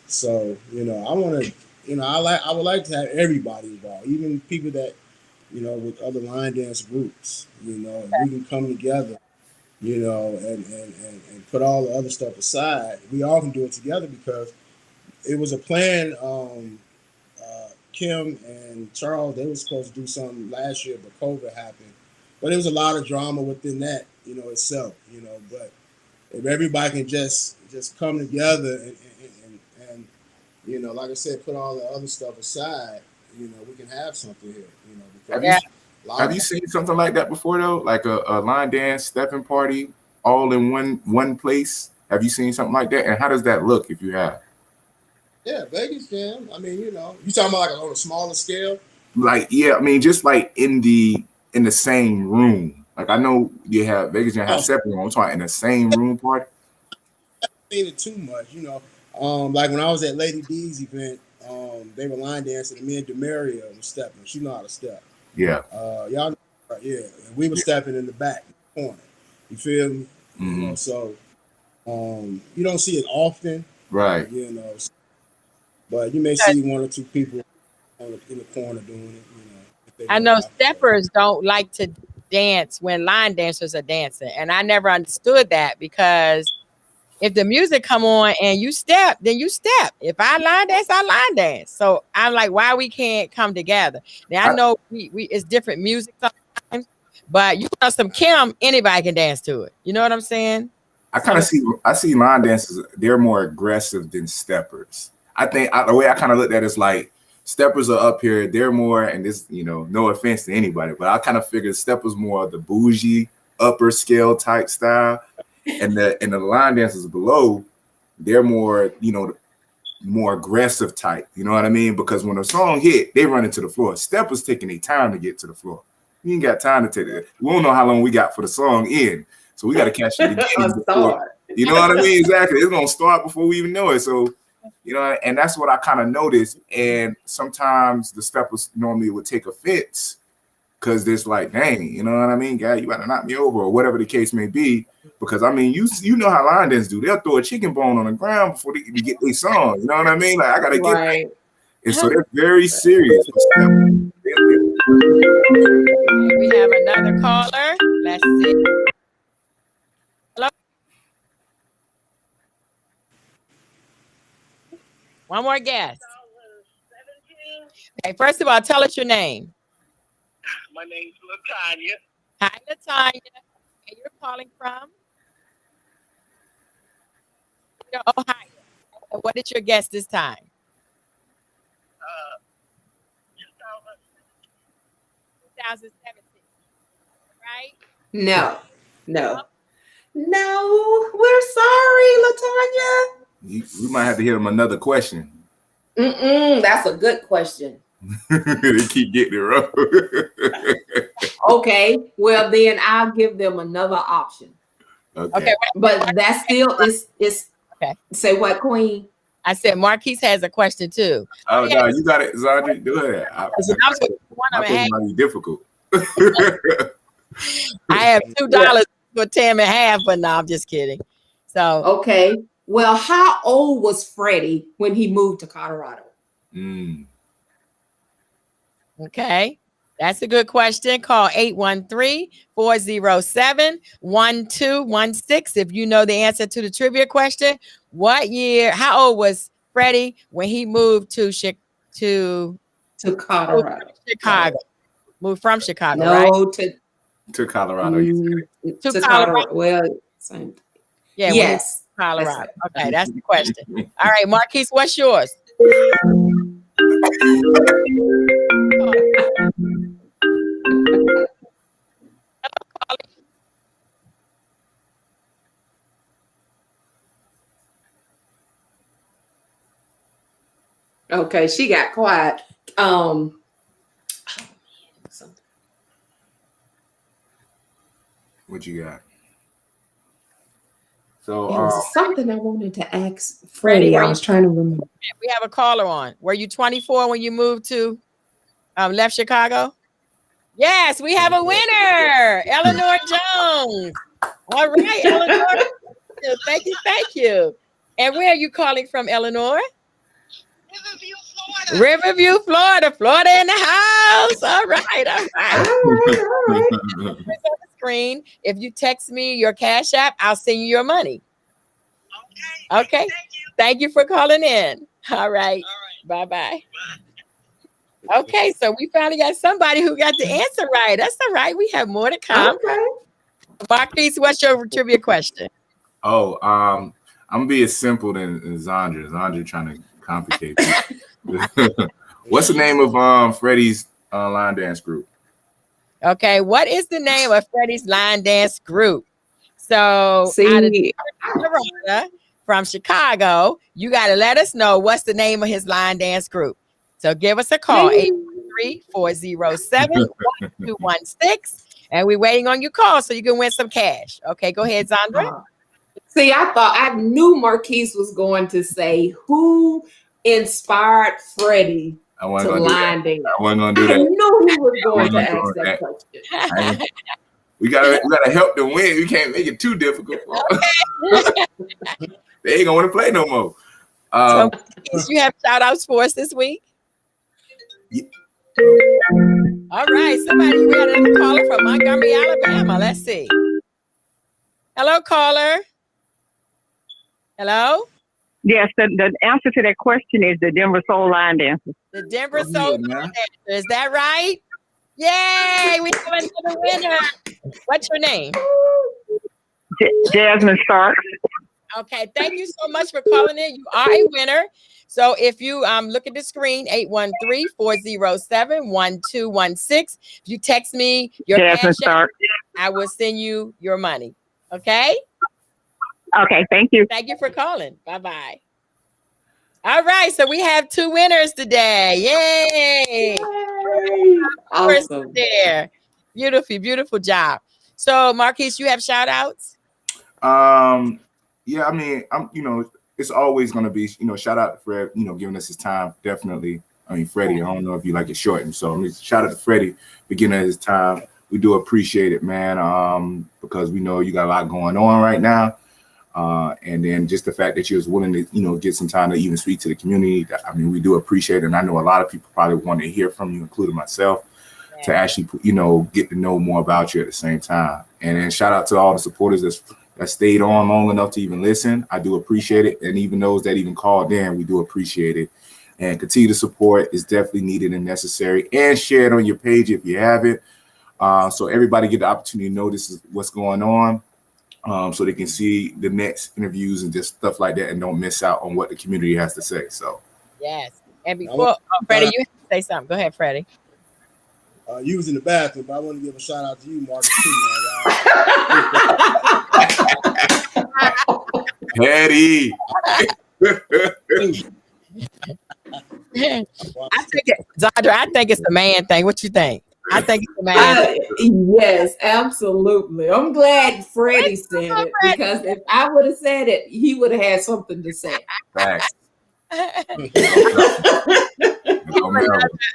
So, you know, I want to, you know, I would like to have everybody involved, even people that, you know, with other line dance groups, you know, and we can come together, you know, and put all the other stuff aside. We all can do it together because it was a plan. Kim and Charles, they were supposed to do something last year, but COVID happened. But there was a lot of drama within that, you know, itself, you know. But if everybody can just come together and you know, like I said, put all the other stuff aside, you know, we can have something here, you know. Because Have you seen something like that before though? Like a line dance stepping party all in one place? Have you seen something like that? And how does that look if you have? Yeah, Vegas Jam. I mean, you know, you talking about like on a smaller scale? Like, yeah, I mean, just like in the same room. Like I know you have Vegas Jam have separate rooms. I'm talking in the same room party. I haven't seen it too much, you know. Like when I was at Lady D's event, they were line dancing and me and Demaria were stepping. She know how to step. Yeah. Y'all know, yeah. And we were stepping in the back corner. You feel me? You know, so you don't see it often. Right. You know. But you may see 1 or 2 people in the corner doing it, you know. I know steppers don't like to dance when line dancers are dancing. And I never understood that because If the music come on and you step, then you step. If I line dance, I line dance. So I'm like, why we can't come together? Now I know we it's different music sometimes, but you know some Kim, anybody can dance to it. You know what I'm saying? I kind of see line dancers, they're more aggressive than steppers. I think the way I kind of looked at it is like steppers are up here, they're more, and this, you know, no offense to anybody, but I kind of figured steppers more of the bougie upper scale type style. And the line dancers below, they're more, you know, more aggressive type. You know what I mean? Because when a song hit, they run into the floor. Steppers taking their time to get to the floor. You ain't got time to take it. We don't know how long we got for the song in. So we got to catch it again. You know what I mean? Exactly. It's going to start before we even know it. So, you know, and that's what I kind of noticed. And sometimes the steppers normally would take offense because there's like, dang, you know what I mean? Guy, you got to knock me over or whatever the case may be. Because, I mean, you know how line dancers do. They'll throw a chicken bone on the ground before they even get their song. You know what I mean? Like, I got to get right. And so they're very serious. We have another caller. Let's see. Hello? One more guess. Okay, first of all, tell us your name. My name's Latanya. Hi, Latanya. And you're calling from? Ohio. What is your guess this time? 2017. Right? No. We're sorry, Latanya. We might have to hit them another question. That's a good question. They keep getting it wrong. Okay, well then I'll give them another option. Okay, but that still is okay. Say what, Queen? I said Marquise has a question too. Oh no, you got it, Zandri. Do it. My question might be difficult. I have $2 for $10.50, but no, I'm just kidding. So okay. Well, how old was Freddie when he moved to Colorado? Okay. That's a good question. Call 813-407-1216 if you know the answer to the trivia question. What year? How old was Freddie when he moved to Colorado? Chicago. Moved from Chicago, no, right? To Colorado. To Colorado. Well, same. Yeah. Yes. Colorado. Okay, that's the question. All right, Marquise, what's yours? Okay, she got quiet. What you got? So it was something I wanted to ask Freddie. I was trying to remember. We have a caller on. Were you 24 when you moved to left Chicago? Yes, we have a winner, Eleanor Jones. All right, Eleanor. Thank you. And where are you calling from, Eleanor? Riverview, Florida. Florida in the house. All right. Screen. If you text me your Cash App, I'll send you your money. Okay. Thank you for calling in. All right. Bye-bye. Okay, so we finally got somebody who got the answer right. That's all right. We have more to come. Okay. Marquise, what's your trivia question? Oh, I'm gonna be as simple than Zandra. Zandra trying to complicate it. What's the name of Freddie's line dance group? Okay, what is the name of Freddie's line dance group? So out of Colorado, from Chicago, you got to let us know what's the name of his line dance group. So give us a call, 813-407-1216, and we're waiting on your call so you can win some cash. Okay, go ahead, Zandra. See, I knew Marquise was going to say who inspired Freddie to line dance. I wasn't going to do that. I knew he was going to ask that question. We gotta help them win. We can't make it too difficult. They ain't gonna want to play no more. So, you have shout outs for us this week? Yeah. All right, somebody, we had another caller from Montgomery, Alabama. Let's see. Hello, caller. Hello? Yes, the answer to that question is the Denver Soul Line Dancers. The Denver Oh, Soul yeah, man. Dancer. Is that right? Yay! We have another winner. What's your name? Jasmine Stark. Okay, thank you so much for calling in. You are a winner. So if you look at the screen, 813-407-1216. If you text me your Jasmine cash app, Stark. I will send you your money. Okay? Okay, thank you. Thank you for calling. Bye-bye. All right, so we have 2 winners today. Yay! Awesome. There. Beautiful job. So Marquise, you have shout outs? Yeah, I mean, it's always gonna be, shout out to Fred, giving us his time. Definitely. I mean, Freddie, I don't know if you like it shortened. So shout out to Freddie for giving us his time. We do appreciate it, man. Because we know you got a lot going on right now. And then just the fact that you was willing to, get some time to even speak to the community. I mean, we do appreciate it. And I know a lot of people probably want to hear from you, including myself, to actually, get to know more about you at the same time. And then shout out to all the supporters that stayed on long enough to even listen. I do appreciate it. And even those that even called in, we do appreciate it. And continue to support is definitely needed and necessary. And share it on your page if you have it. So everybody get the opportunity to know this is what's going on. So they can see the next interviews and just stuff like that and don't miss out on what the community has to say. So yes. And before Freddie, you have to say something. Go ahead, Freddie. You was in the bathroom, but I want to give a shout out to you, Marcus, too, man. Petty. I think it's the man thing. What you think? I think it's the man thing. Yes, absolutely. I'm glad Freddie said it, because if I would have said it, he would have had something to say. Facts.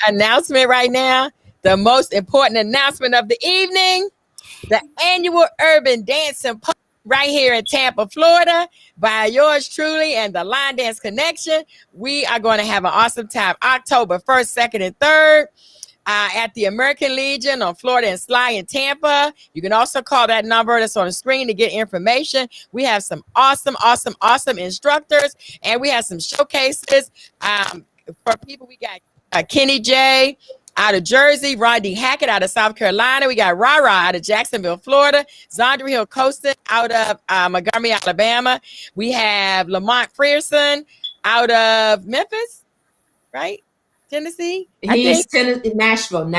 Announcement right now. The most important announcement of the evening: the annual Urban Dancing Party right here in Tampa, Florida, by yours truly and the Line Dance Connection. We are going to have an awesome time October 1st, 2nd, and 3rd. At the American Legion on Florida and Sly in Tampa. You can also call that number that's on the screen to get information. We have some awesome instructors, and we have some showcases for people. We got Kenny J out of Jersey, Rodney Hackett out of South Carolina. We got Rara out of Jacksonville, Florida, Zandra Hill Costin out of Montgomery, Alabama. We have Lamont Frierson out of Memphis, right? Tennessee? He's Nashville.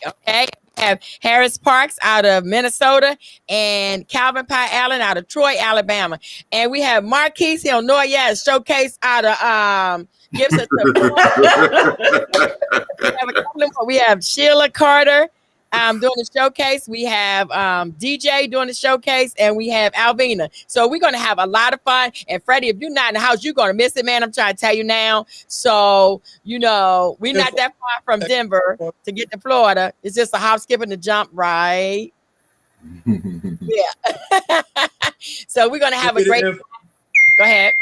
Okay. We have Harris Parks out of Minnesota and Calvin Pye Allen out of Troy, Alabama. And we have Marquise Hill Noyes showcase out of Gibson. We have Sheila Carter doing the showcase. We have DJ doing the showcase, and we have Alvina. So we're going to have a lot of fun. And Freddie, if you're not in the house, you're going to miss it, man. I'm trying to tell you now. So, we're not that far from Denver to get to Florida. It's just a hop, skip, and a jump, right? Yeah. So we're going to have a great... Go ahead.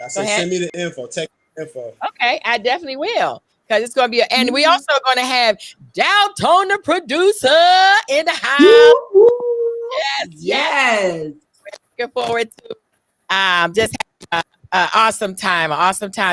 I said, send me the info. Take the info. Okay, I definitely will. Because it's going to be, and we also going to have Dalton, the producer, in the house. Yes. Looking forward to just an awesome time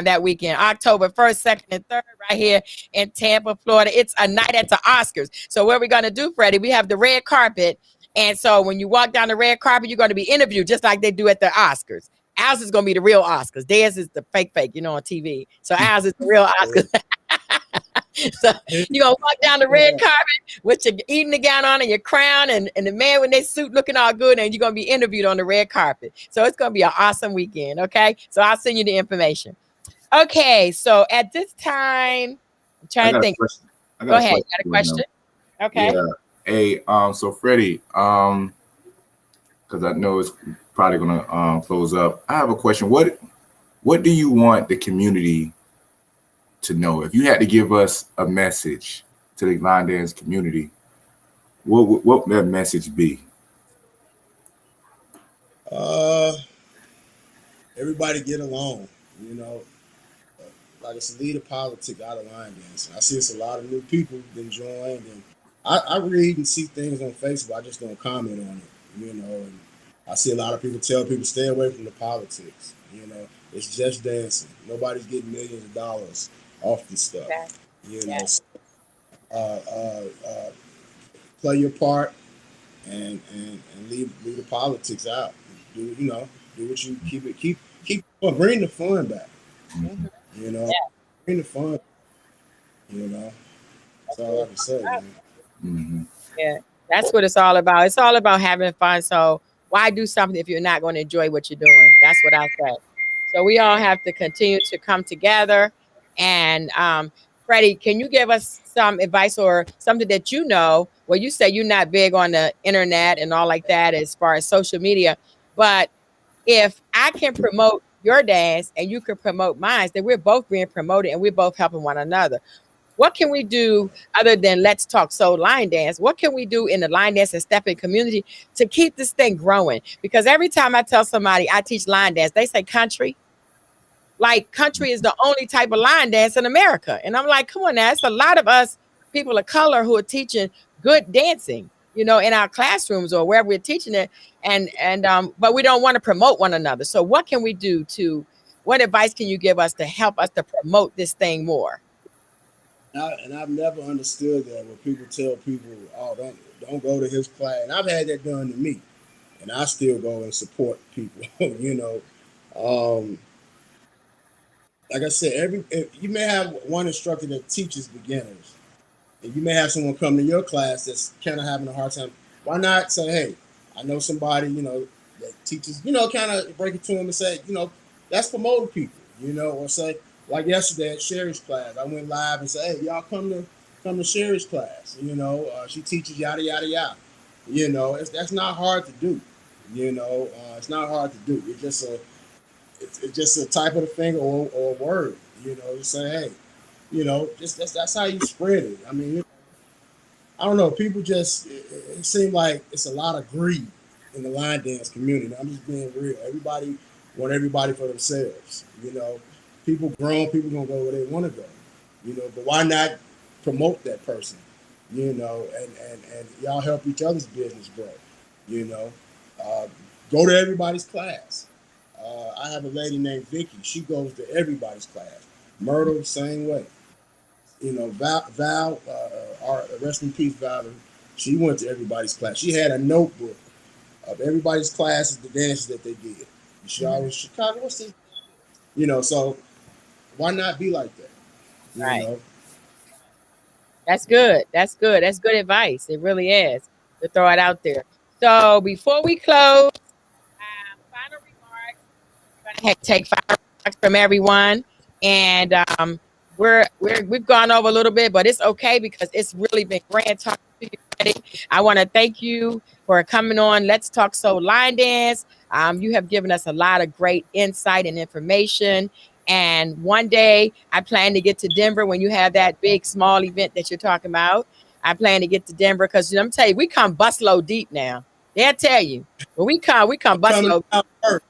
that weekend, October 1st, 2nd, and 3rd, right here in Tampa, Florida. It's a night at the Oscars. So what we're going to do, Freddie, we have the red carpet. And so when you walk down the red carpet, you're going to be interviewed just like they do at the Oscars. Ours is going to be the real Oscars. Theirs is the fake, on TV. So ours is the real Oscars. So you're going to walk down the red carpet with your evening gown on and your crown and the man with their suit looking all good, and you're going to be interviewed on the red carpet. So it's going to be an awesome weekend, okay? So I'll send you the information. Okay, so at this time, I'm trying to think. Go ahead. You got a question? Okay. Yeah. Hey, so Freddie, because I know it's probably gonna close up. I have a question. What do you want the community to know? If you had to give us a message to the line dance community, what would that message be? Everybody get along. Like it's a leader politic out of line dancing. I see it's a lot of new people been joined, and I read and see things on Facebook. I just don't comment on it, and I see a lot of people tell people stay away from the politics. You know, it's just dancing. Nobody's getting millions of dollars off this stuff. Okay. You Yeah. know, so, play your part and leave the politics out. Do what you keep bring the fun back. Mhm. You know, Yeah. bring the fun. You know, that's all I can say. Man. Mhm. Yeah, that's what it's all about. It's all about having fun. So why do something if you're not going to enjoy what you're doing? That's what I say. So we all have to continue to come together. And Freddie, can you give us some advice or something that you know? Well, you say you're not big on the internet and all like that as far as social media, but if I can promote your dance and you can promote mine, then we're both being promoted and we're both helping one another. What can we do other than Let's Talk Soul Line Dance? What can we do in the line dance and stepping community to keep this thing growing? Because every time I tell somebody I teach line dance, they say country. Like country is the only type of line dance in America. And I'm like, come on now, it's a lot of us people of color who are teaching good dancing, you know, in our classrooms or wherever we're teaching it. But we don't want to promote one another. So what can we do what advice can you give us to help us to promote this thing more? And I've never understood that when people tell people, "Oh, don't go to his class," and I've had that done to me, and I still go and support people. You know, like I said, you may have one instructor that teaches beginners, and you may have someone come to your class that's kind of having a hard time. Why not say, "Hey, I know somebody, you know, that teaches," you know, kind of break it to them and say, you know, that's promoting people, you know, or say. Like yesterday at Sherry's class, I went live and said, "Hey, y'all come to Sherry's class. You know, she teaches yada yada yada. You know, that's not hard to do. You know, it's not hard to do. It's just a type of the finger or a word. You know, to say, hey, you know, just that's how you spread it. I mean, I don't know. People just it seems like it's a lot of greed in the line dance community. I'm just being real. Everybody want everybody for themselves. You know. People grown, people gonna go where they want to go, you know. But why not promote that person, you know, and y'all help each other's business grow, you know. Go to everybody's class. I have a lady named Vicky. She goes to everybody's class. Myrtle, same way. You know, Val, our rest in peace, Valerie. She went to everybody's class. She had a notebook of everybody's classes, the dances that they did. She always Chicago. What's this? You know, so. Why not be like that? You Right. know? That's good. That's good. That's good advice. It really is to throw it out there. So before we close, final remarks. We're gonna take final remarks from everyone, and we've gone over a little bit, but it's okay because it's really been grand talking to you, Freddie. I want to thank you for coming on. Let's Talk Soul Line Dance. You have given us a lot of great insight and information. And one day I plan to get to Denver when you have that big, small event that you're talking about. I plan to get to Denver because I'm telling you, we come busload deep now. They'll tell you. When we come busload. Coming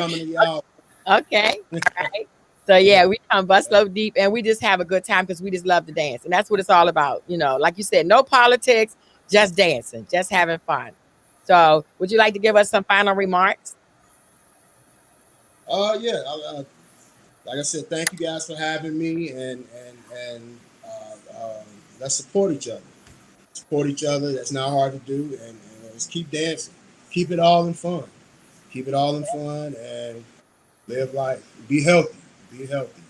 to y'all. Okay. All right. So yeah, we come busload deep and we just have a good time because we just love to dance. And that's what it's all about. You know, like you said, no politics, just dancing, just having fun. So would you like to give us some final remarks? Yeah. Like I said, thank you guys for having me, and let's support each other. Support each other. That's not hard to do, and let's keep dancing. Keep it all in fun. Keep it all in fun, and live life. Be healthy. Be healthy.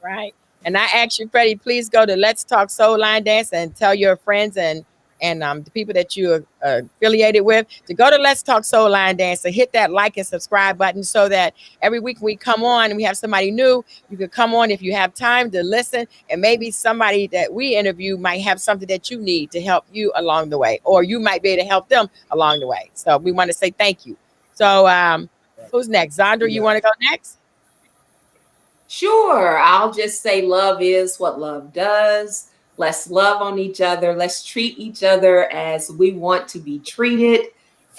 Right. And I ask you, Freddie, please go to Let's Talk Soul Line Dance and tell your friends and the people that you are affiliated with to go to Let's Talk Soul Line Dance and hit that like and subscribe button so that every week we come on and we have somebody new, you can come on if you have time to listen, and maybe somebody that we interview might have something that you need to help you along the way, or you might be able to help them along the way. So we want to say thank you. So who's next? Zandra, you want to go next? Sure. I'll just say love is what love does. Let's love on each other. Let's treat each other as we want to be treated.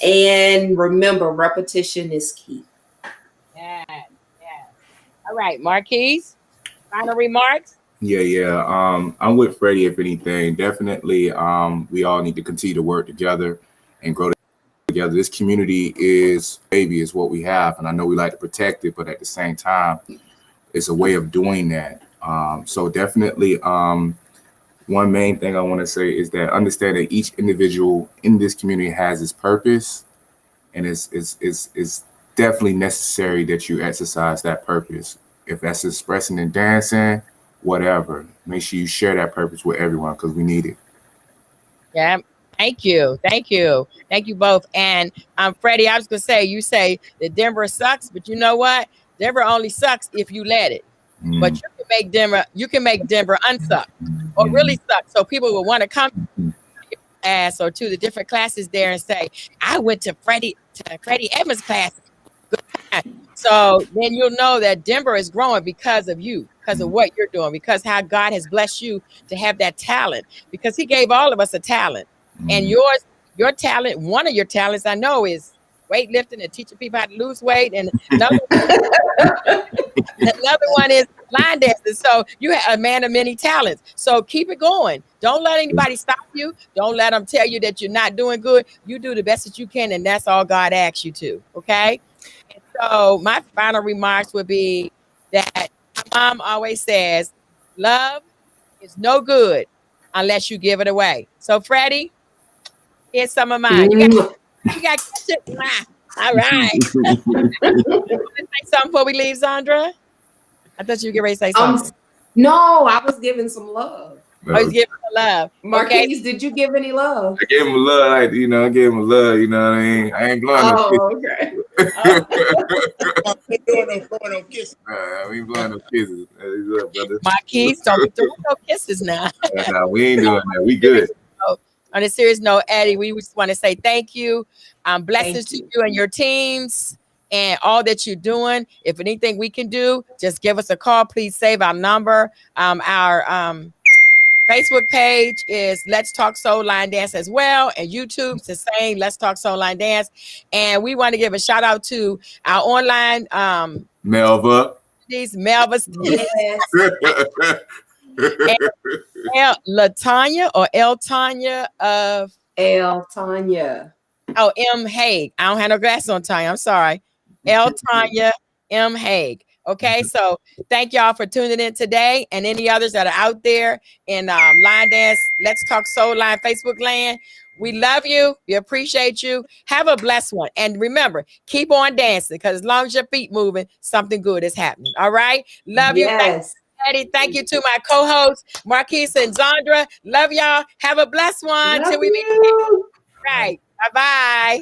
And remember, repetition is key. Yeah. All right, Marquise, final remarks? Yeah. I'm with Freddie, if anything. Definitely, we all need to continue to work together and grow together. This community is what we have, and I know we like to protect it, but at the same time, it's a way of doing that. So definitely, one main thing I want to say is that understand that each individual in this community has its purpose, and it's definitely necessary that you exercise that purpose. If that's expressing and dancing, whatever, make sure you share that purpose with everyone because we need it. Yeah. Thank you both. And Freddie, I was gonna say, you say that Denver sucks, but you know what? Denver only sucks if you let it. But you can make Denver unsuck or really suck, so people will want to come to or to the different classes there and say, I went to Freddie Evans' class. Good time. So then you'll know that Denver is growing because of you, because of what you're doing, because how God has blessed you to have that talent, because he gave all of us a talent. And your talent, one of your talents I know is weightlifting and teaching people how to lose weight. And another one is line dancing. So you have a man of many talents. So keep it going. Don't let anybody stop you. Don't let them tell you that you're not doing good. You do the best that you can, and that's all God asks you to. Okay. And so my final remarks would be that my mom always says, love is no good unless you give it away. So Freddie, here's some of mine. You got ketchup. All right. Say something before we leave, Zandra? I thought you were getting ready to say something. No, I was giving some love. I was giving love. Marquise, did you give any love? I gave him love, I gave him love, you know what I mean? I ain't blowing no kisses. We ain't blowing no kisses. We ain't blowing no kisses. Brother. Marquise, don't be throwing no kisses now. Nah, we ain't doing that. We good. On a serious note, Eddie, we just want to say thank you. Blessings to you and your teams and all that you're doing. If anything we can do, just give us a call. Please save our number. Our Facebook page is Let's Talk Soul Line Dance as well. And YouTube's the same, Let's Talk Soul Line Dance. And we want to give a shout out to our online Melva. LaTanya or El Tanya of El Tanya. Oh, M. Haig. I don't have no glasses on, Tanya. I'm sorry. El Tanya M. Haig. Okay, so thank y'all for tuning in today, and any others that are out there in Line Dance, Let's Talk Soul Line Facebook land. We love you. We appreciate you. Have a blessed one. And remember, keep on dancing, because as long as your feet moving, something good is happening. All right? Love you. Yes. Eddie, thank you to my co-hosts, Marquise and Zandra. Love y'all. Have a blessed one. Love Till we meet again. Right. Bye-bye.